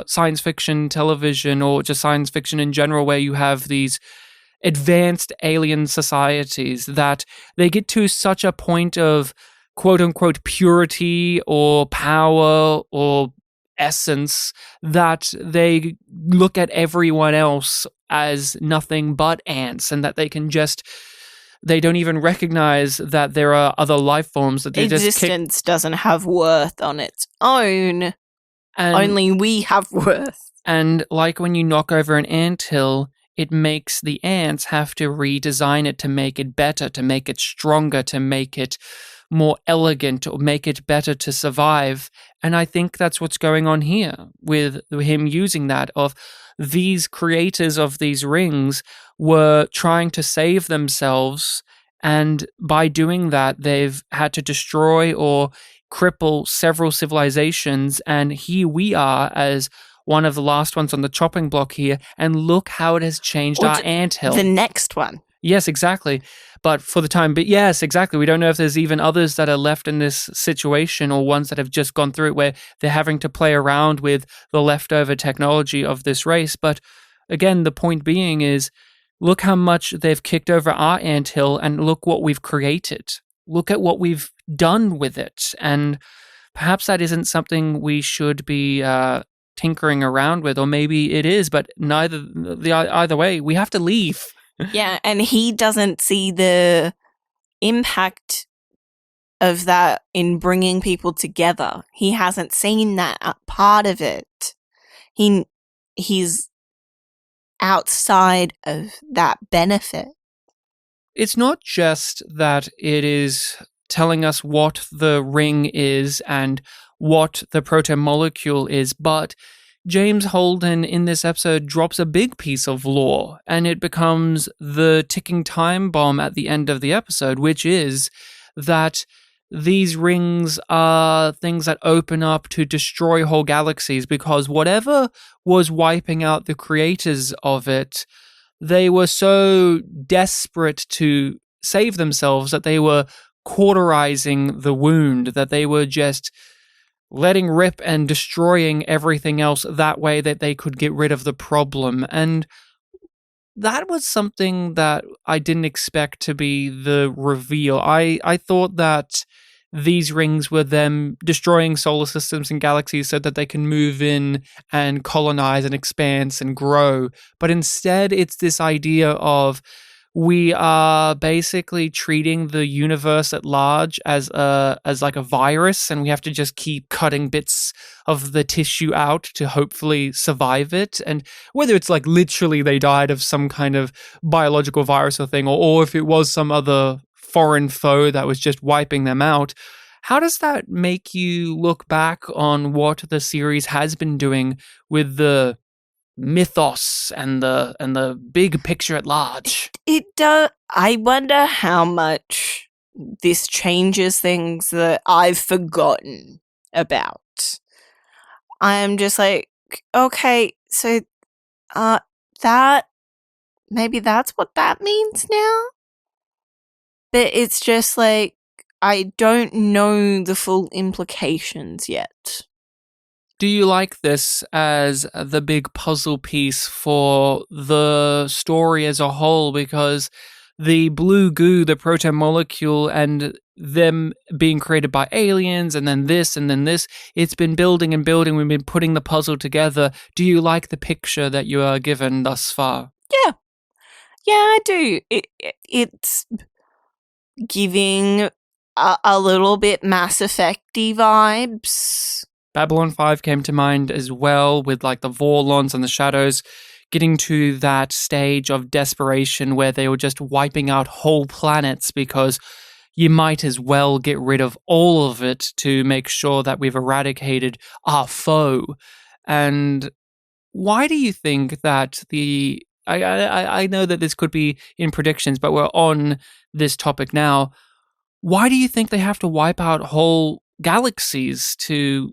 science fiction television, or just science fiction in general, where you have these advanced alien societies that they get to such a point of quote-unquote purity or power or essence that they look at everyone else as nothing but ants, and that they don't even recognize that there are other life forms that they existence doesn't have worth on its own. And only we have worth. And like when you knock over an anthill, it makes the ants have to redesign it to make it better, to make it stronger, to make it more elegant, or make it better to survive. And I think that's what's going on here with him using that, of these creators of these rings were trying to save themselves, and by doing that, they've had to destroy or cripple several civilizations, and here we are as one of the last ones on the chopping block here, and look how it has changed our anthill. The next one. Yes, exactly. But for the time, yes, exactly. We don't know if there's even others that are left in this situation, or ones that have just gone through it where they're having to play around with the leftover technology of this race. But again, the point being is, look how much they've kicked over our anthill, and look what we've created. Look at what we've done with it. And perhaps that isn't something we should be tinkering around with, or maybe it is, but either way, we have to leave. Yeah, and he doesn't see the impact of that in bringing people together. He hasn't seen that part of it. He's outside of that benefit. It's not just that it is telling us what the ring is and what the protomolecule is, but James Holden in this episode drops a big piece of lore, and it becomes the ticking time bomb at the end of the episode, which is that these rings are things that open up to destroy whole galaxies, because whatever was wiping out the creators of it, they were so desperate to save themselves that they were cauterizing the wound, that they were just letting rip and destroying everything else that way that they could get rid of the problem. And that was something that I didn't expect to be the reveal. I thought that these rings were them destroying solar systems and galaxies so that they can move in and colonize and expand and grow. But instead, it's this idea of we are basically treating the universe at large as like a virus, and we have to just keep cutting bits of the tissue out to hopefully survive it. And whether it's like literally they died of some kind of biological virus or thing, or if it was some other foreign foe that was just wiping them out, how does that make you look back on what the series has been doing with the mythos and the big picture at large? It does. I wonder how much this changes things that I've forgotten about. I'm just like, okay, so that maybe that's what that means now. But it's just like I don't know the full implications yet. Do you like this as the big puzzle piece for the story as a whole? Because the blue goo, the proto molecule, and them being created by aliens, and then this, it's been building and building. We've been putting the puzzle together. Do you like the picture that you are given thus far? Yeah, I do. It's giving a little bit Mass Effect-y vibes. Babylon 5 came to mind as well, with like the Vorlons and the Shadows getting to that stage of desperation where they were just wiping out whole planets because you might as well get rid of all of it to make sure that we've eradicated our foe. And why do you think that I know that this could be in predictions, but we're on this topic now. Why do you think they have to wipe out whole galaxies to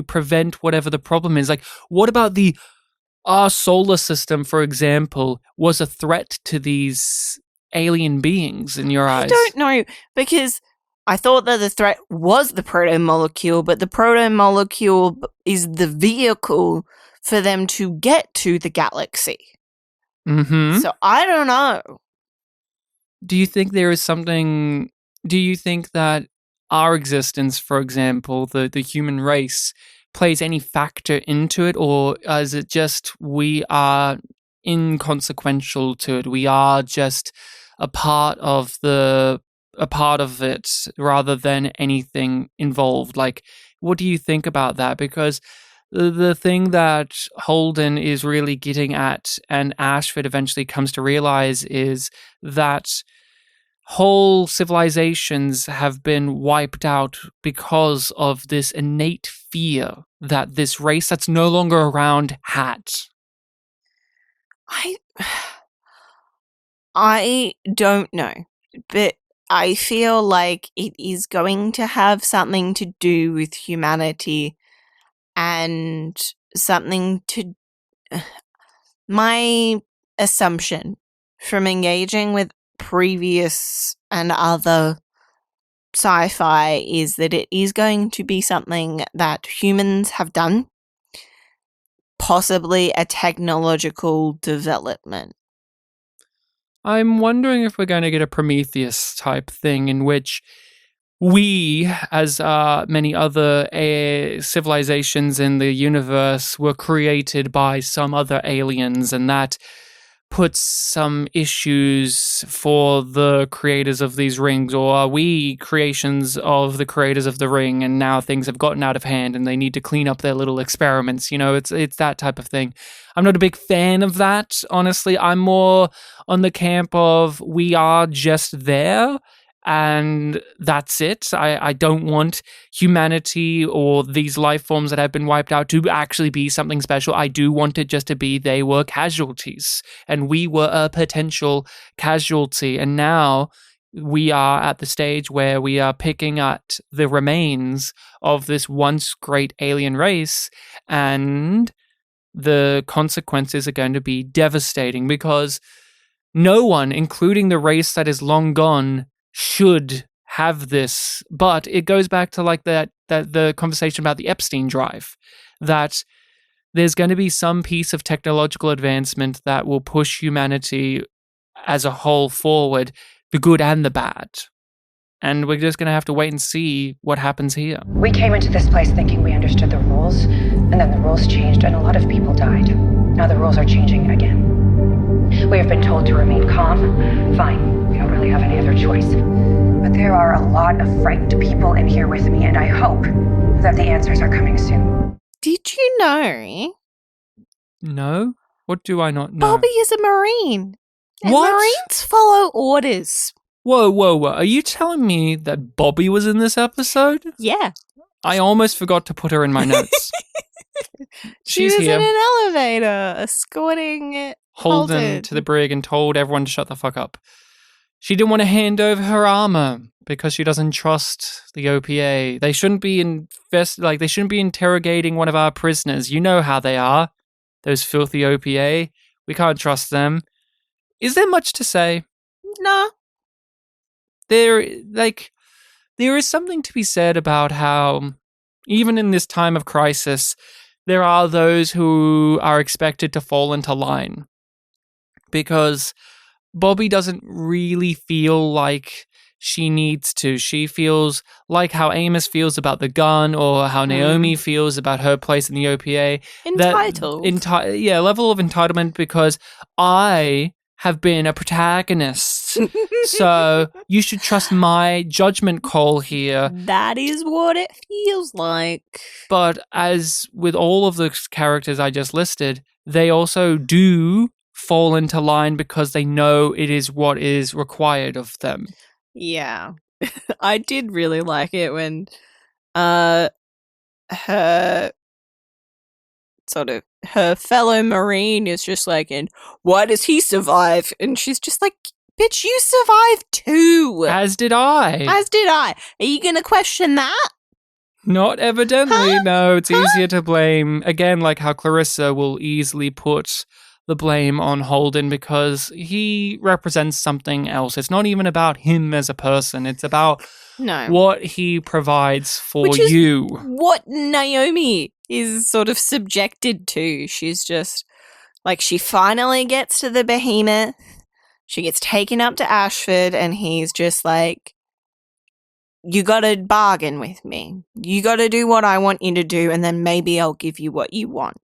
prevent whatever the problem is? Like, what about our solar system, for example, was a threat to these alien beings in your eyes? I don't know, because I thought that the threat was the proto-molecule, but the proto-molecule is the vehicle for them to get to the galaxy. Mm-hmm. So I don't know. Do you think there is something... Do you think that our existence, for example, the human race, plays any factor into it, or is it just we are inconsequential to it? We are just a part of it rather than anything involved. Like, what do you think about that? Because the thing that Holden is really getting at, and Ashford eventually comes to realize, is that whole civilizations have been wiped out because of this innate fear that this race that's no longer around had. I don't know, but I feel like it is going to have something to do with humanity and something to... My assumption from engaging with previous and other sci-fi is that it is going to be something that humans have done, possibly a technological development. I'm wondering if we're going to get a Prometheus type thing in which we, as many other civilizations in the universe, were created by some other aliens, and that puts some issues for the creators of these rings, or are we creations of the creators of the ring, and now things have gotten out of hand and they need to clean up their little experiments? You know, it's that type of thing. I'm not a big fan of that, honestly. I'm more on the camp of we are just there, and that's it. I don't want humanity or these life forms that have been wiped out to actually be something special. I do want it just to be they were casualties, and we were a potential casualty. And now we are at the stage where we are picking at the remains of this once great alien race, and the consequences are going to be devastating, because no one, including the race that is long gone, should have this. But it goes back to like that the conversation about the Epstein drive, that there's going to be some piece of technological advancement that will push humanity as a whole forward, the good and the bad. and we're just going to have to wait and see what happens here. We came into this place thinking we understood the rules, and then the rules changed and a lot of people died. Now the rules are changing again. We have been told to remain calm. Fine, we don't really have any other choice. But there are a lot of frightened people in here with me, and I hope that the answers are coming soon. Did you know No? What do I not know? Bobby is a Marine? And What? Marines follow orders. Whoa. Are you telling me that Bobby was in this episode? Yeah. I almost forgot to put her in my notes. She She's was here. in an elevator escorting Holden to the brig and told everyone to shut the fuck up. She didn't want to hand over her armor because she doesn't trust the OPA. They shouldn't be they shouldn't be interrogating one of our prisoners. You know how they are. Those filthy OPA. We can't trust them. Is there much to say? No. There is something to be said about how, even in this time of crisis, there are those who are expected to fall into line. Because Bobby doesn't really feel like she needs to. She feels like how Amos feels about the gun, or how Naomi feels about her place in the OPA. Entitled. Level of entitlement, because I have been a protagonist. So you should trust my judgment call here. That is what it feels like. But as with all of the characters I just listed, they also do fall into line because they know it is what is required of them. Yeah. I did really like it when her fellow Marine is just like, and why does he survive? And she's just like, bitch, you survived too. As did I. As did I. Are you going to question that? Not evidently. No, it's easier to blame. Again, like how Clarissa will easily put the blame on Holden because he represents something else. It's not even about him as a person. It's about what he provides for you. What Naomi is sort of subjected to. She's just like, she finally gets to the behemoth. She gets taken up to Ashford, and he's just like, you gotta bargain with me. You gotta do what I want you to do, and then maybe I'll give you what you want.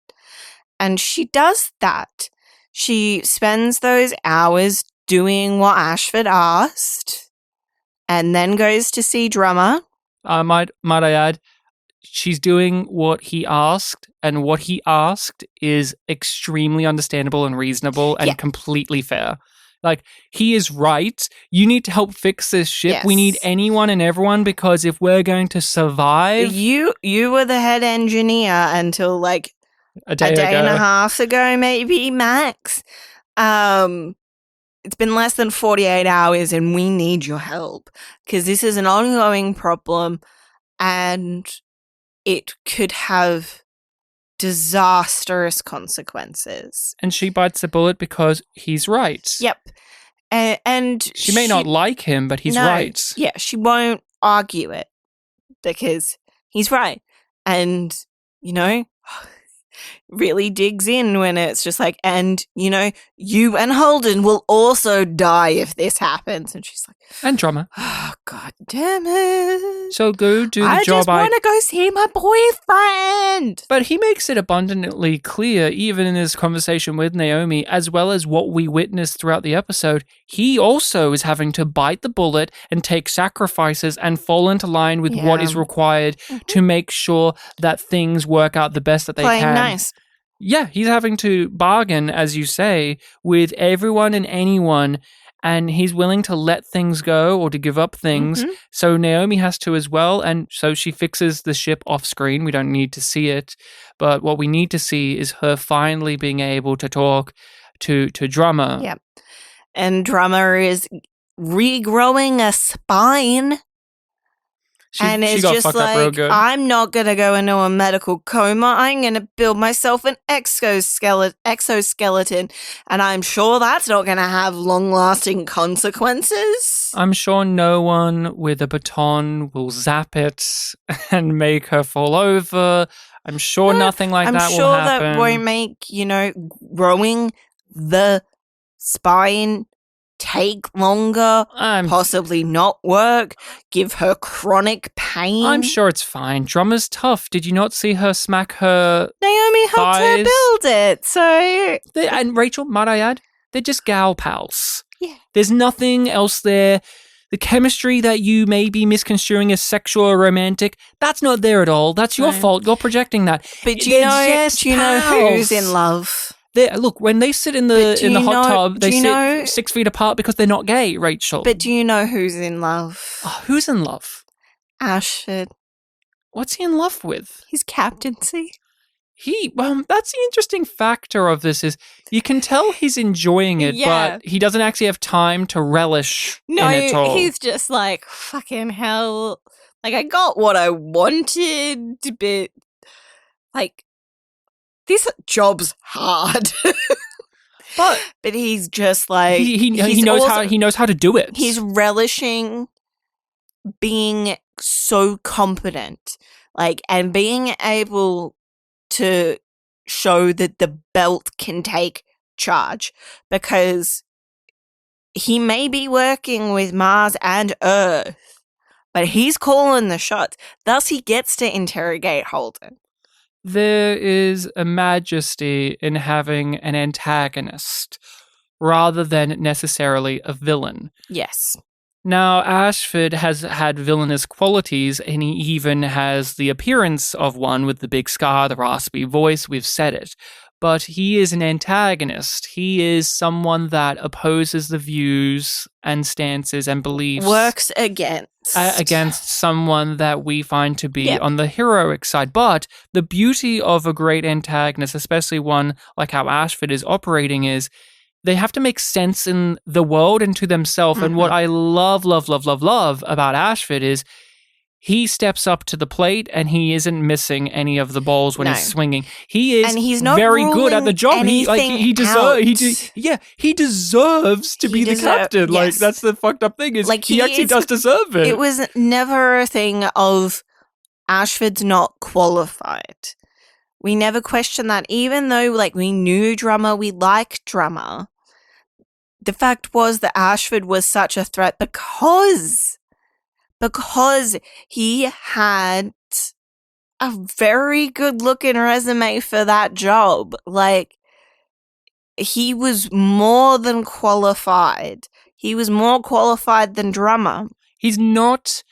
And she does that. She spends those hours doing what Ashford asked, and then goes to see Drummer. Might I add, she's doing what he asked, and what he asked is extremely understandable and reasonable and completely fair. Like, he is right. You need to help fix this ship. Yes. We need anyone and everyone, because if we're going to survive... You were the head engineer until like a day and a half ago, maybe, max. It's been less than 48 hours and we need your help because this is an ongoing problem and it could have disastrous consequences. And she bites the bullet because he's right. Yep. And she may not like him, but he's right. Yeah, she won't argue it because he's right. And, really digs in when it's just like, and, you and Holden will also die if this happens. And she's like, and Drummer. Oh, God damn it. So go do the job. I just want to go see my boyfriend. But he makes it abundantly clear, even in his conversation with Naomi, as well as what we witnessed throughout the episode, he also is having to bite the bullet and take sacrifices and fall into line with what is required to make sure that things work out the best that they can. Nice. Yeah, he's having to bargain, as you say, with everyone and anyone, and he's willing to let things go or to give up things. So Naomi has to as well, and so she fixes the ship off screen. We don't need to see it, but what we need to see is her finally being able to talk to Drummer. Yep. And Drummer is regrowing a spine. And it's just like, I'm not going to go into a medical coma. I'm going to build myself an exoskeleton. And I'm sure that's not going to have long-lasting consequences. I'm sure no one with a baton will zap it and make her fall over. I'm sure nothing like that will happen. I'm sure that won't make, growing the spine take longer, I'm possibly not work, give her chronic pain. I'm sure it's fine. Drummer's tough. Did you not see her smack her Naomi helped her thighs? build it, so And Rachel, might I add, they're just gal pals. yeah. There's nothing else there. The chemistry that you may be misconstruing as sexual or romantic, that's not there at all. That's your No. fault. You're projecting that. But do They're you know just who's pals. in love? Look, when they sit in But the do you hot know- tub, they do you sit know- 6 feet apart because they're not gay, Rachel. But do you know who's in love? Oh, who's in love? Ashford. What's he in love with? His captaincy. That's the interesting factor of this is you can tell he's enjoying it, Yeah. but he doesn't actually have time to relish No, in it all. he's just like, fucking hell. Like, I got what I wanted, but, like, this job's hard. but he's just like, he he's knows also- how he knows how to do it. He's relishing being so competent, like, and being able to show that the belt can take charge, because he may be working with Mars and Earth, but he's calling the shots. Thus, he gets to interrogate Holden. There is a majesty in having an antagonist rather than necessarily a villain. Yes. Now, Ashford has had villainous qualities, and he even has the appearance of one with the big scar, the raspy voice, we've said it. But he is an antagonist. He is someone that opposes the views and stances and beliefs. Works against Someone that we find to be Yeah. on the heroic side. But the beauty of a great antagonist, especially one like how Ashford is operating, is they have to make sense in the world and to themselves. And what I love about Ashford is he steps up to the plate and he isn't missing any of the balls when No. he's swinging. He is And he's not very good at the ruling job. anything He deserves to be the captain. Like, yes. that's the fucked up thing is Like, he he actually is- does deserve it. It was never a thing of Ashford's not qualified. We never questioned that, even though, like, we knew Drummer, we liked Drummer. The fact was that Ashford was such a threat because he had a very good looking resume for that job. Like, he was more than qualified. He was more qualified than Drummer. He's not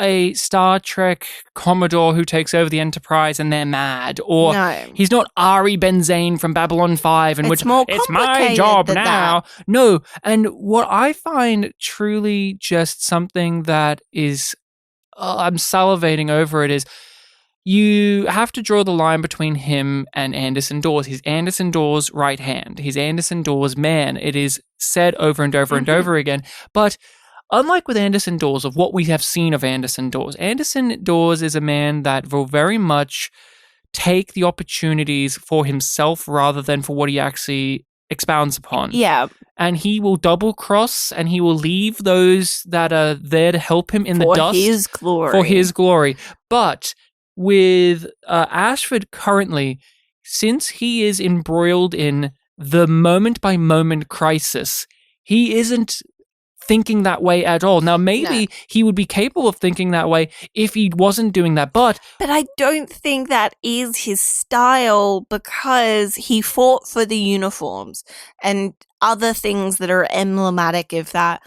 a Star Trek Commodore who takes over the Enterprise and they're mad. Or No. he's not Ari Benzane from Babylon 5 in It's which more it's my complicated job than now. No. And what I find truly just something that is, I'm salivating over it, is you have to draw the line between him and Anderson Dawes. He's Anderson Dawes' right hand. He's Anderson Dawes' man. It is said over and over and over again. But unlike with Anderson Dawes, of what we have seen of Anderson Dawes is a man that will very much take the opportunities for himself rather than for what he actually expounds upon. Yeah. And he will double cross and he will leave those that are there to help him in the For dust his glory. for his glory. But with Ashford currently, since he is embroiled in the moment by moment crisis, he isn't thinking that way at all. Now, maybe he would be capable of thinking that way if he wasn't doing that, but I don't think that is his style, because he fought for the uniforms and other things that are emblematic of that.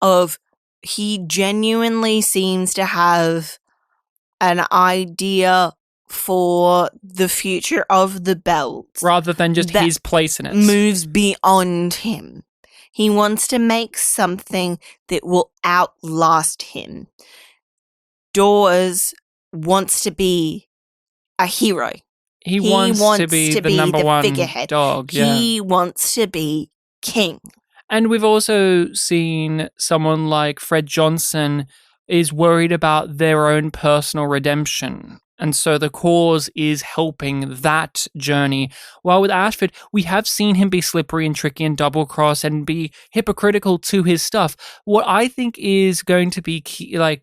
Of he genuinely seems to have an idea for the future of the belt rather than just that his place in it. moves beyond him. He wants to make something that will outlast him. Dawes wants to be a hero. He wants to be the number one figurehead. dog. Yeah. He wants to be king. And we've also seen someone like Fred Johnson is worried about their own personal redemption. And so the cause is helping that journey. While with Ashford, we have seen him be slippery and tricky and double cross and be hypocritical to his stuff. What I think is going to be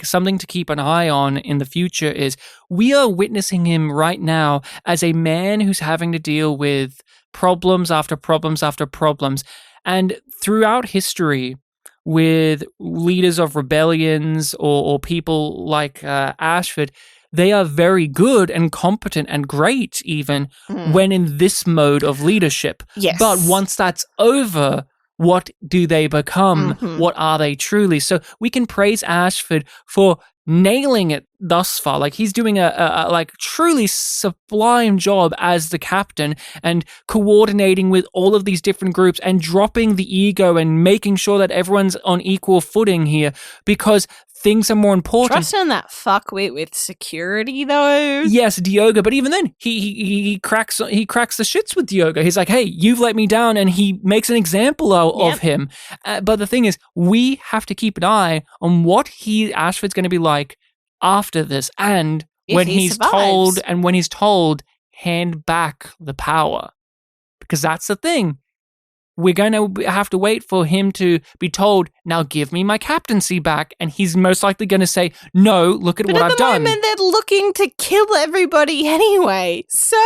something to keep an eye on in the future is we are witnessing him right now as a man who's having to deal with problems after problems after problems. And throughout history, with leaders of rebellions or people like Ashford, they are very good and competent and great even when in this mode of leadership. Yes. But once that's over, what do they become? Mhm. What are they truly? So we can praise Ashford for nailing it thus far. Like, he's doing a like truly sublime job as the captain and coordinating with all of these different groups and dropping the ego and making sure that everyone's on equal footing here, because things are more important. Trusting that fuckwit with security, though. Yes, Diogo, but even then, he cracks the shits with Diogo. He's like, "Hey, you've let me down," and he makes an example of him. But the thing is, we have to keep an eye on what Ashford's going to be like after this, and If when he he's survives. told, hand back the power, because that's the thing. We're going to have to wait for him to be told, now give me my captaincy back. And he's most likely going to say, no, look at what I've done. But at the moment, they're looking to kill everybody anyway. So...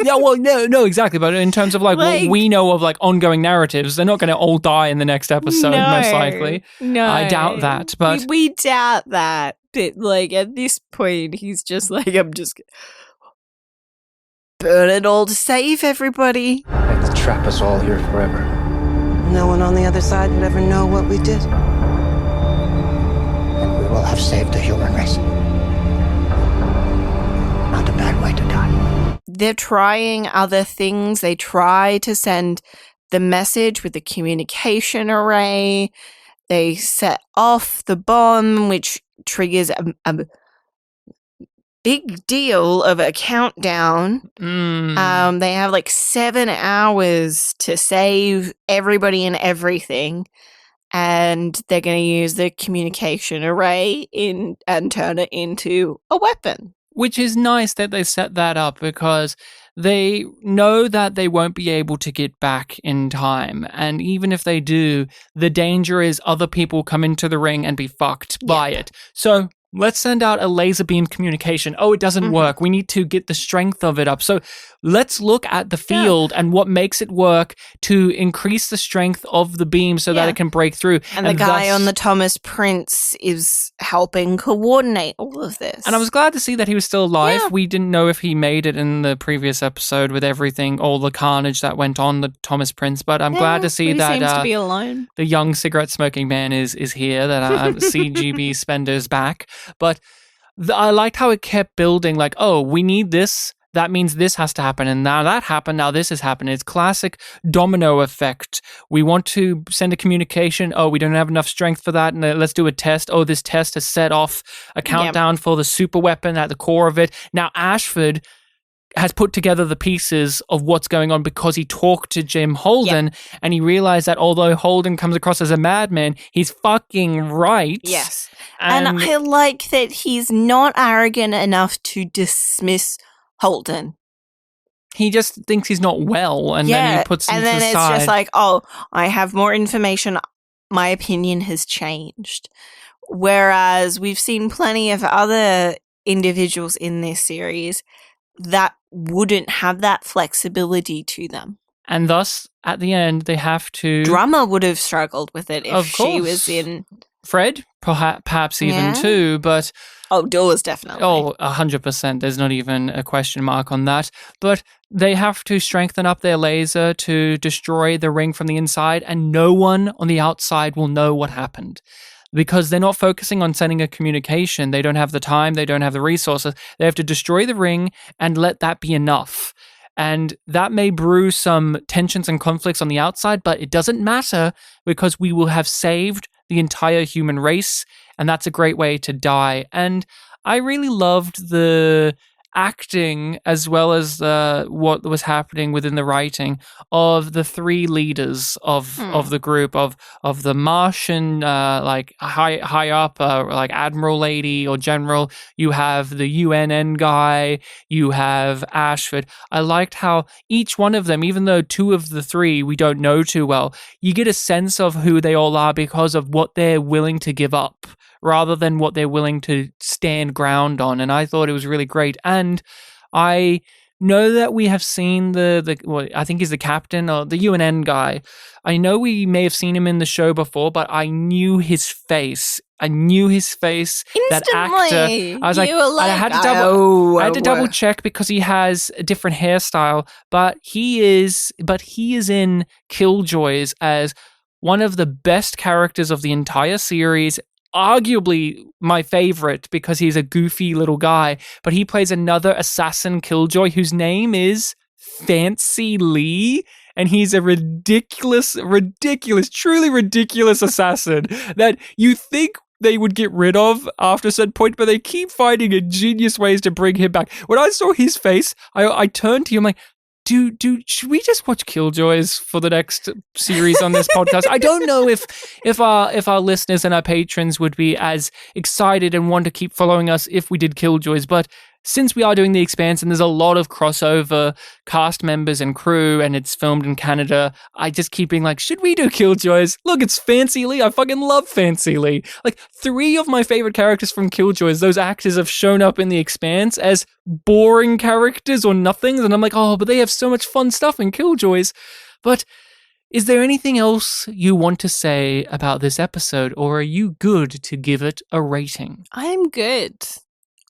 Yeah, well, no, exactly. But in terms of like what we know of like ongoing narratives, they're not going to all die in the next episode, most likely. No. I doubt that. But we doubt that. But like at this point, he's just like, I'm just... burn it all to save everybody. Like to trap us all here forever. No one on the other side would ever know what we did. And we will have saved the human race. Not a bad way to die. They're trying other things. They try to send the message with the communication array. They set off the bomb, which triggers a big deal of a countdown. They have like 7 hours to save everybody and everything, and they're going to use the communication array and turn it into a weapon. Which is nice that they set that up, because they know that they won't be able to get back in time. And even if they do, the danger is other people come into the ring and be fucked by it. So let's send out a laser beam communication. Oh, it doesn't work. We need to get the strength of it up. So let's look at the field and what makes it work to increase the strength of the beam so that it can break through. And the guy on the Thomas Prince is helping coordinate all of this. And I was glad to see that he was still alive. Yeah. We didn't know if he made it in the previous episode with everything, all the carnage that went on the Thomas Prince. But I'm glad to see that seems to be alone. The young cigarette smoking man is here, that CGB Spender's back. But I liked how it kept building, like, oh, we need this. That means this has to happen. And now that happened. Now this is happening. It's classic domino effect. We want to send a communication. Oh, we don't have enough strength for that. And let's do a test. Oh, this test has set off a countdown for the super weapon at the core of it. Now Ashford has put together the pieces of what's going on because he talked to Jim Holden and he realized that although Holden comes across as a madman, he's fucking right. Yes. And I like that he's not arrogant enough to dismiss Holden. He just thinks he's not well, and then he puts him to the side. And then it's just like, oh, I have more information. My opinion has changed. Whereas we've seen plenty of other individuals in this series that wouldn't have that flexibility to them. And thus, at the end, they have to... Drummer would have struggled with it if she was in... Fred, perhaps even too, but... Oh, Dawes definitely. Oh, 100%. There's not even a question mark on that. But they have to strengthen up their laser to destroy the ring from the inside, and no one on the outside will know what happened. Because they're not focusing on sending a communication. They don't have the time. They don't have the resources. They have to destroy the ring and let that be enough. And that may brew some tensions and conflicts on the outside, but it doesn't matter because we will have saved the entire human race, and that's a great way to die. And I really loved the acting as well as what was happening within the writing of the three leaders of the group of the Martian like high up like admiral lady or general. You have the UNN guy, you have Ashford. I liked how each one of them, even though two of the three we don't know too well, you get a sense of who they all are because of what they're willing to give up rather than what they're willing to stand ground on. And I thought it was really great. And I know that we have seen well, I think he's the captain or the UNN guy. I know we may have seen him in the show before, but I knew his face. That actor. Instantly. I was like, You were I had to double check because he has a different hairstyle, but he is in Killjoys as one of the best characters of the entire series. Arguably my favorite because he's a goofy little guy, but he plays another assassin killjoy whose name is Fancy Lee, and he's a ridiculous, truly ridiculous assassin that you think they would get rid of after a certain point, but they keep finding ingenious ways to bring him back. When I saw his face, I turned to you, I'm like, Dude, should we just watch Killjoys for the next series on this podcast? I don't know if our listeners and our patrons would be as excited and want to keep following us if we did Killjoys, but since we are doing The Expanse and there's a lot of crossover cast members and crew and it's filmed in Canada, I just keep being like, should we do Killjoys? Look, it's Fancy Lee. I fucking love Fancy Lee. Like 3 of my favorite characters from Killjoys, those actors have shown up in The Expanse as boring characters or nothings. And I'm like, oh, but they have so much fun stuff in Killjoys. But is there anything else you want to say about this episode, or are you good to give it a rating? I'm good.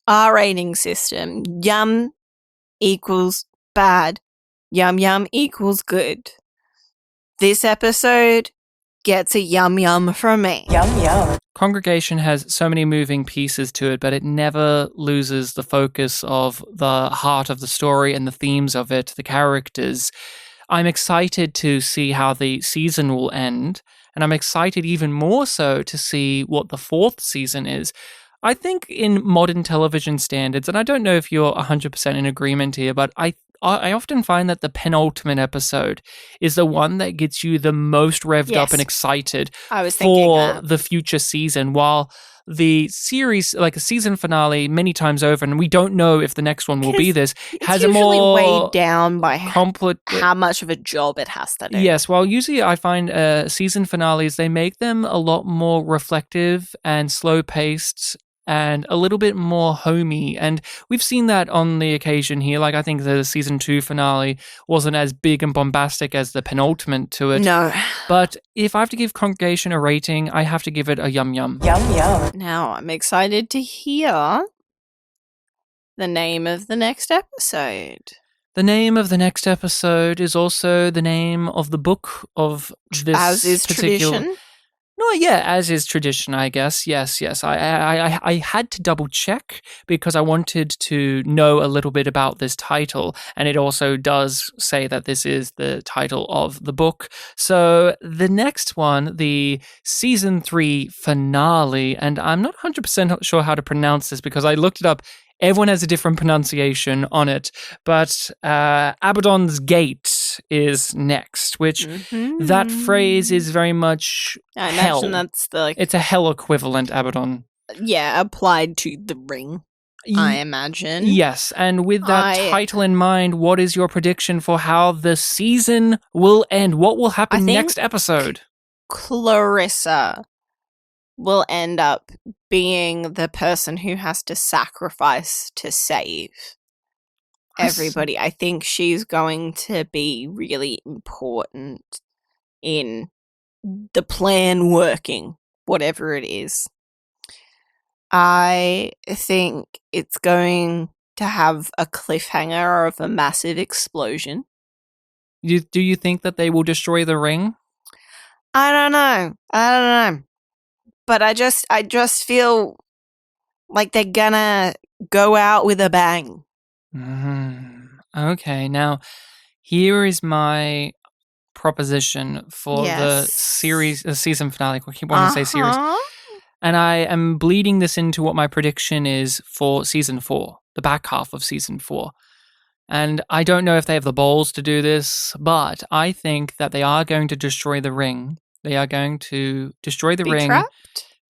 Our rating system. Yum equals bad. Yum yum equals good. This episode gets a yum yum from me. Yum yum. Congregation has so many moving pieces to it, but it never loses the focus of the heart of the story and the themes of it, the characters. I'm excited to see how the season will end, and I'm excited even more so to see what the 4th season is. I think in modern television standards, and I don't know if you're 100% in agreement here, but I often find that the penultimate episode is the one that gets you the most revved up and excited for the future season, while the series, like a season finale, many times over, and we don't know if the next one will be this, has a more weighed down by how much of a job it has to do. Yes, well, usually I find season finales, they make them a lot more reflective and slow-paced and a little bit more homey. And we've seen that on the occasion here. Like, I think the season 2 finale wasn't as big and bombastic as the penultimate to it. No. But if I have to give Congregation a rating, I have to give it a yum yum. Yum yum. Now, I'm excited to hear the name of the next episode. The name of the next episode is also the name of the book of this as is particular... tradition. No, yeah, as is tradition, I guess. Yes. I had to double check because I wanted to know a little bit about this title, and it also does say that this is the title of the book. So the next one, the season 3 finale, and I'm not 100% sure how to pronounce this because I looked it up. Everyone has a different pronunciation on it, but Abaddon's Gate is next, which that phrase is very much hell. That's it's a hell equivalent, Abaddon. Yeah, applied to the ring, I imagine. Yes, and with that title in mind, what is your prediction for how the season will end? What will happen next episode? Clarissa will end up being the person who has to sacrifice to save everybody. I think she's going to be really important in the plan working, whatever it is. I think it's going to have a cliffhanger of a massive explosion. Do you think that they will destroy the ring? I don't know. But I just feel like they're gonna go out with a bang. Okay, now here is my proposition for the season finale. I keep wanting to say series. And I am bleeding this into what my prediction is for season 4, the back half of season 4. And I don't know if they have the balls to do this, but I think that they are going to destroy the ring. They are going to destroy the ring,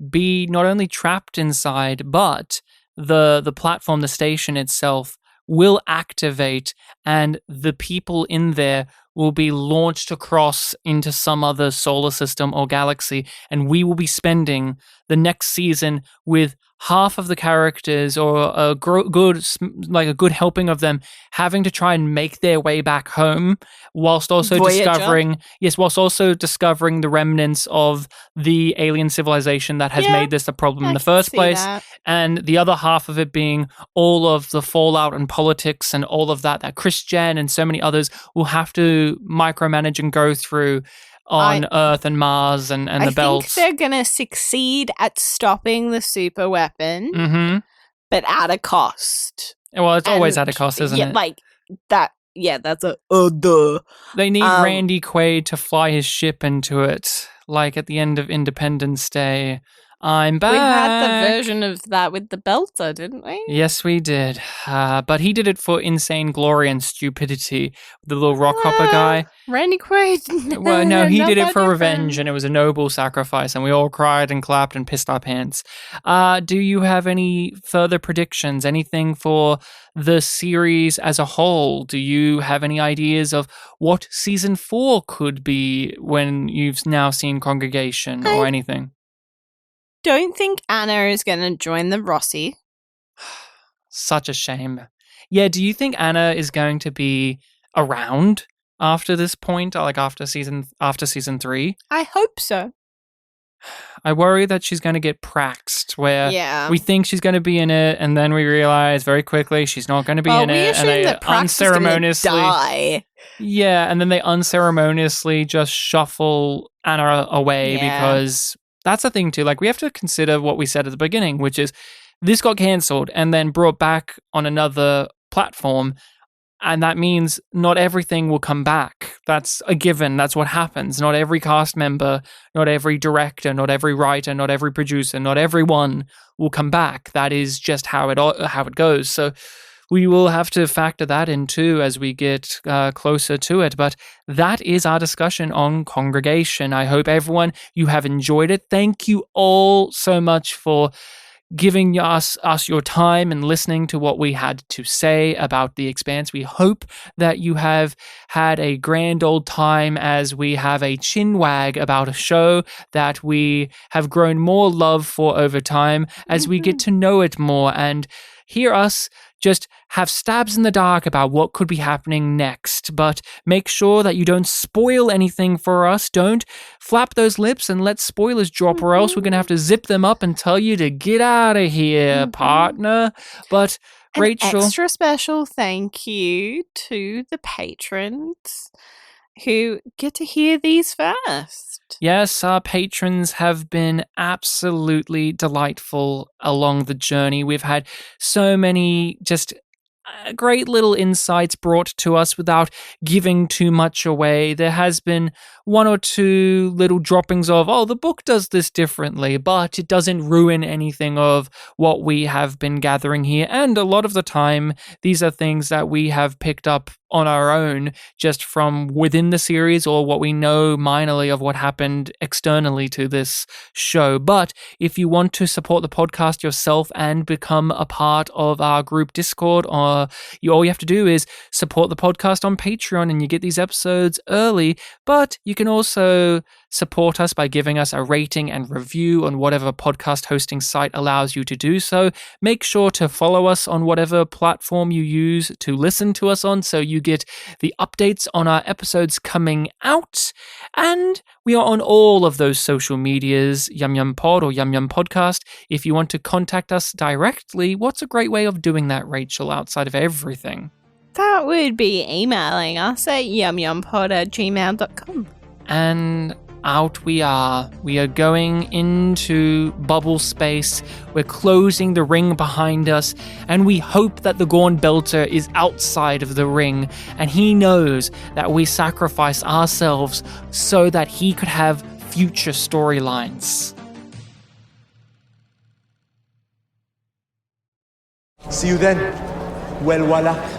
be not only trapped inside, but the platform, the station itself will activate, and the people in there will be launched across into some other solar system or galaxy, and we will be spending the next season with half of the characters, or a good helping of them, having to try and make their way back home, whilst also discovering the remnants of the alien civilization that has made this a problem in the first place, and the other half of it being all of the fallout and politics and all of that Christian and so many others will have to micromanage and go through on Earth and Mars and the belts. I think they're going to succeed at stopping the super weapon, but at a cost. Well, it's always at a cost, isn't it? Like that. Yeah, that's a duh. They need Randy Quaid to fly his ship into it, like at the end of Independence Day. I'm back. We had the version of that with the belter, didn't we? Yes, we did. But he did it for insane glory and stupidity. The little rock hopper guy. Randy Quaid. Well, no, he did it for revenge, and it was a noble sacrifice, and we all cried and clapped and pissed our pants. Do you have any further predictions? Anything for the series as a whole? Do you have any ideas of what season 4 could be when you've now seen Congregation or anything? Don't think Anna is going to join the Rossi. Such a shame. Yeah, do you think Anna is going to be around after this point, like after season 3? I hope so. I worry that she's going to get praxed, where we think she's going to be in it, and then we realize very quickly she's not going to be in it, and they unceremoniously die. Yeah, and then they unceremoniously just shuffle Anna away because that's the thing too. Like, we have to consider what we said at the beginning, which is this got cancelled and then brought back on another platform. And that means not everything will come back. That's a given. That's what happens. Not every cast member, not every director, not every writer, not every producer, not everyone will come back. That is just how it goes. So we will have to factor that in too as we get closer to it. But that is our discussion on Congregation. I hope everyone, you have enjoyed it. Thank you all so much for giving us your time and listening to what we had to say about The Expanse. We hope that you have had a grand old time as we have a chin wag about a show that we have grown more love for over time as we get to know it more and hear us just have stabs in the dark about what could be happening next. But make sure that you don't spoil anything for us. Don't flap those lips and let spoilers drop, or else we're going to have to zip them up and tell you to get out of here, partner. But Rachel, an extra special thank you to the patrons who get to hear these first. Yes, our patrons have been absolutely delightful along the journey. We've had so many just great little insights brought to us without giving too much away. There has been one or two little droppings of, the book does this differently, but it doesn't ruin anything of what we have been gathering here. And a lot of the time, these are things that we have picked up on our own just from within the series or what we know minorly of what happened externally to this show. But if you want to support the podcast yourself and become a part of our group Discord, all you have to do is support the podcast on Patreon and you get these episodes early. But you can also support us by giving us a rating and review on whatever podcast hosting site allows you to do so. Make sure to follow us on whatever platform you use to listen to us on so you get the updates on our episodes coming out. And we are on all of those social medias, yumyumpod or yumyumpodcast. If you want to contact us directly, what's a great way of doing that, Rachel, outside of everything? That would be emailing us at yumyumpod@gmail.com. And out we are. We are going into bubble space. We're closing the ring behind us, and we hope that the Gorn Belter is outside of the ring, and he knows that we sacrifice ourselves so that he could have future storylines. See you then. Well, voila.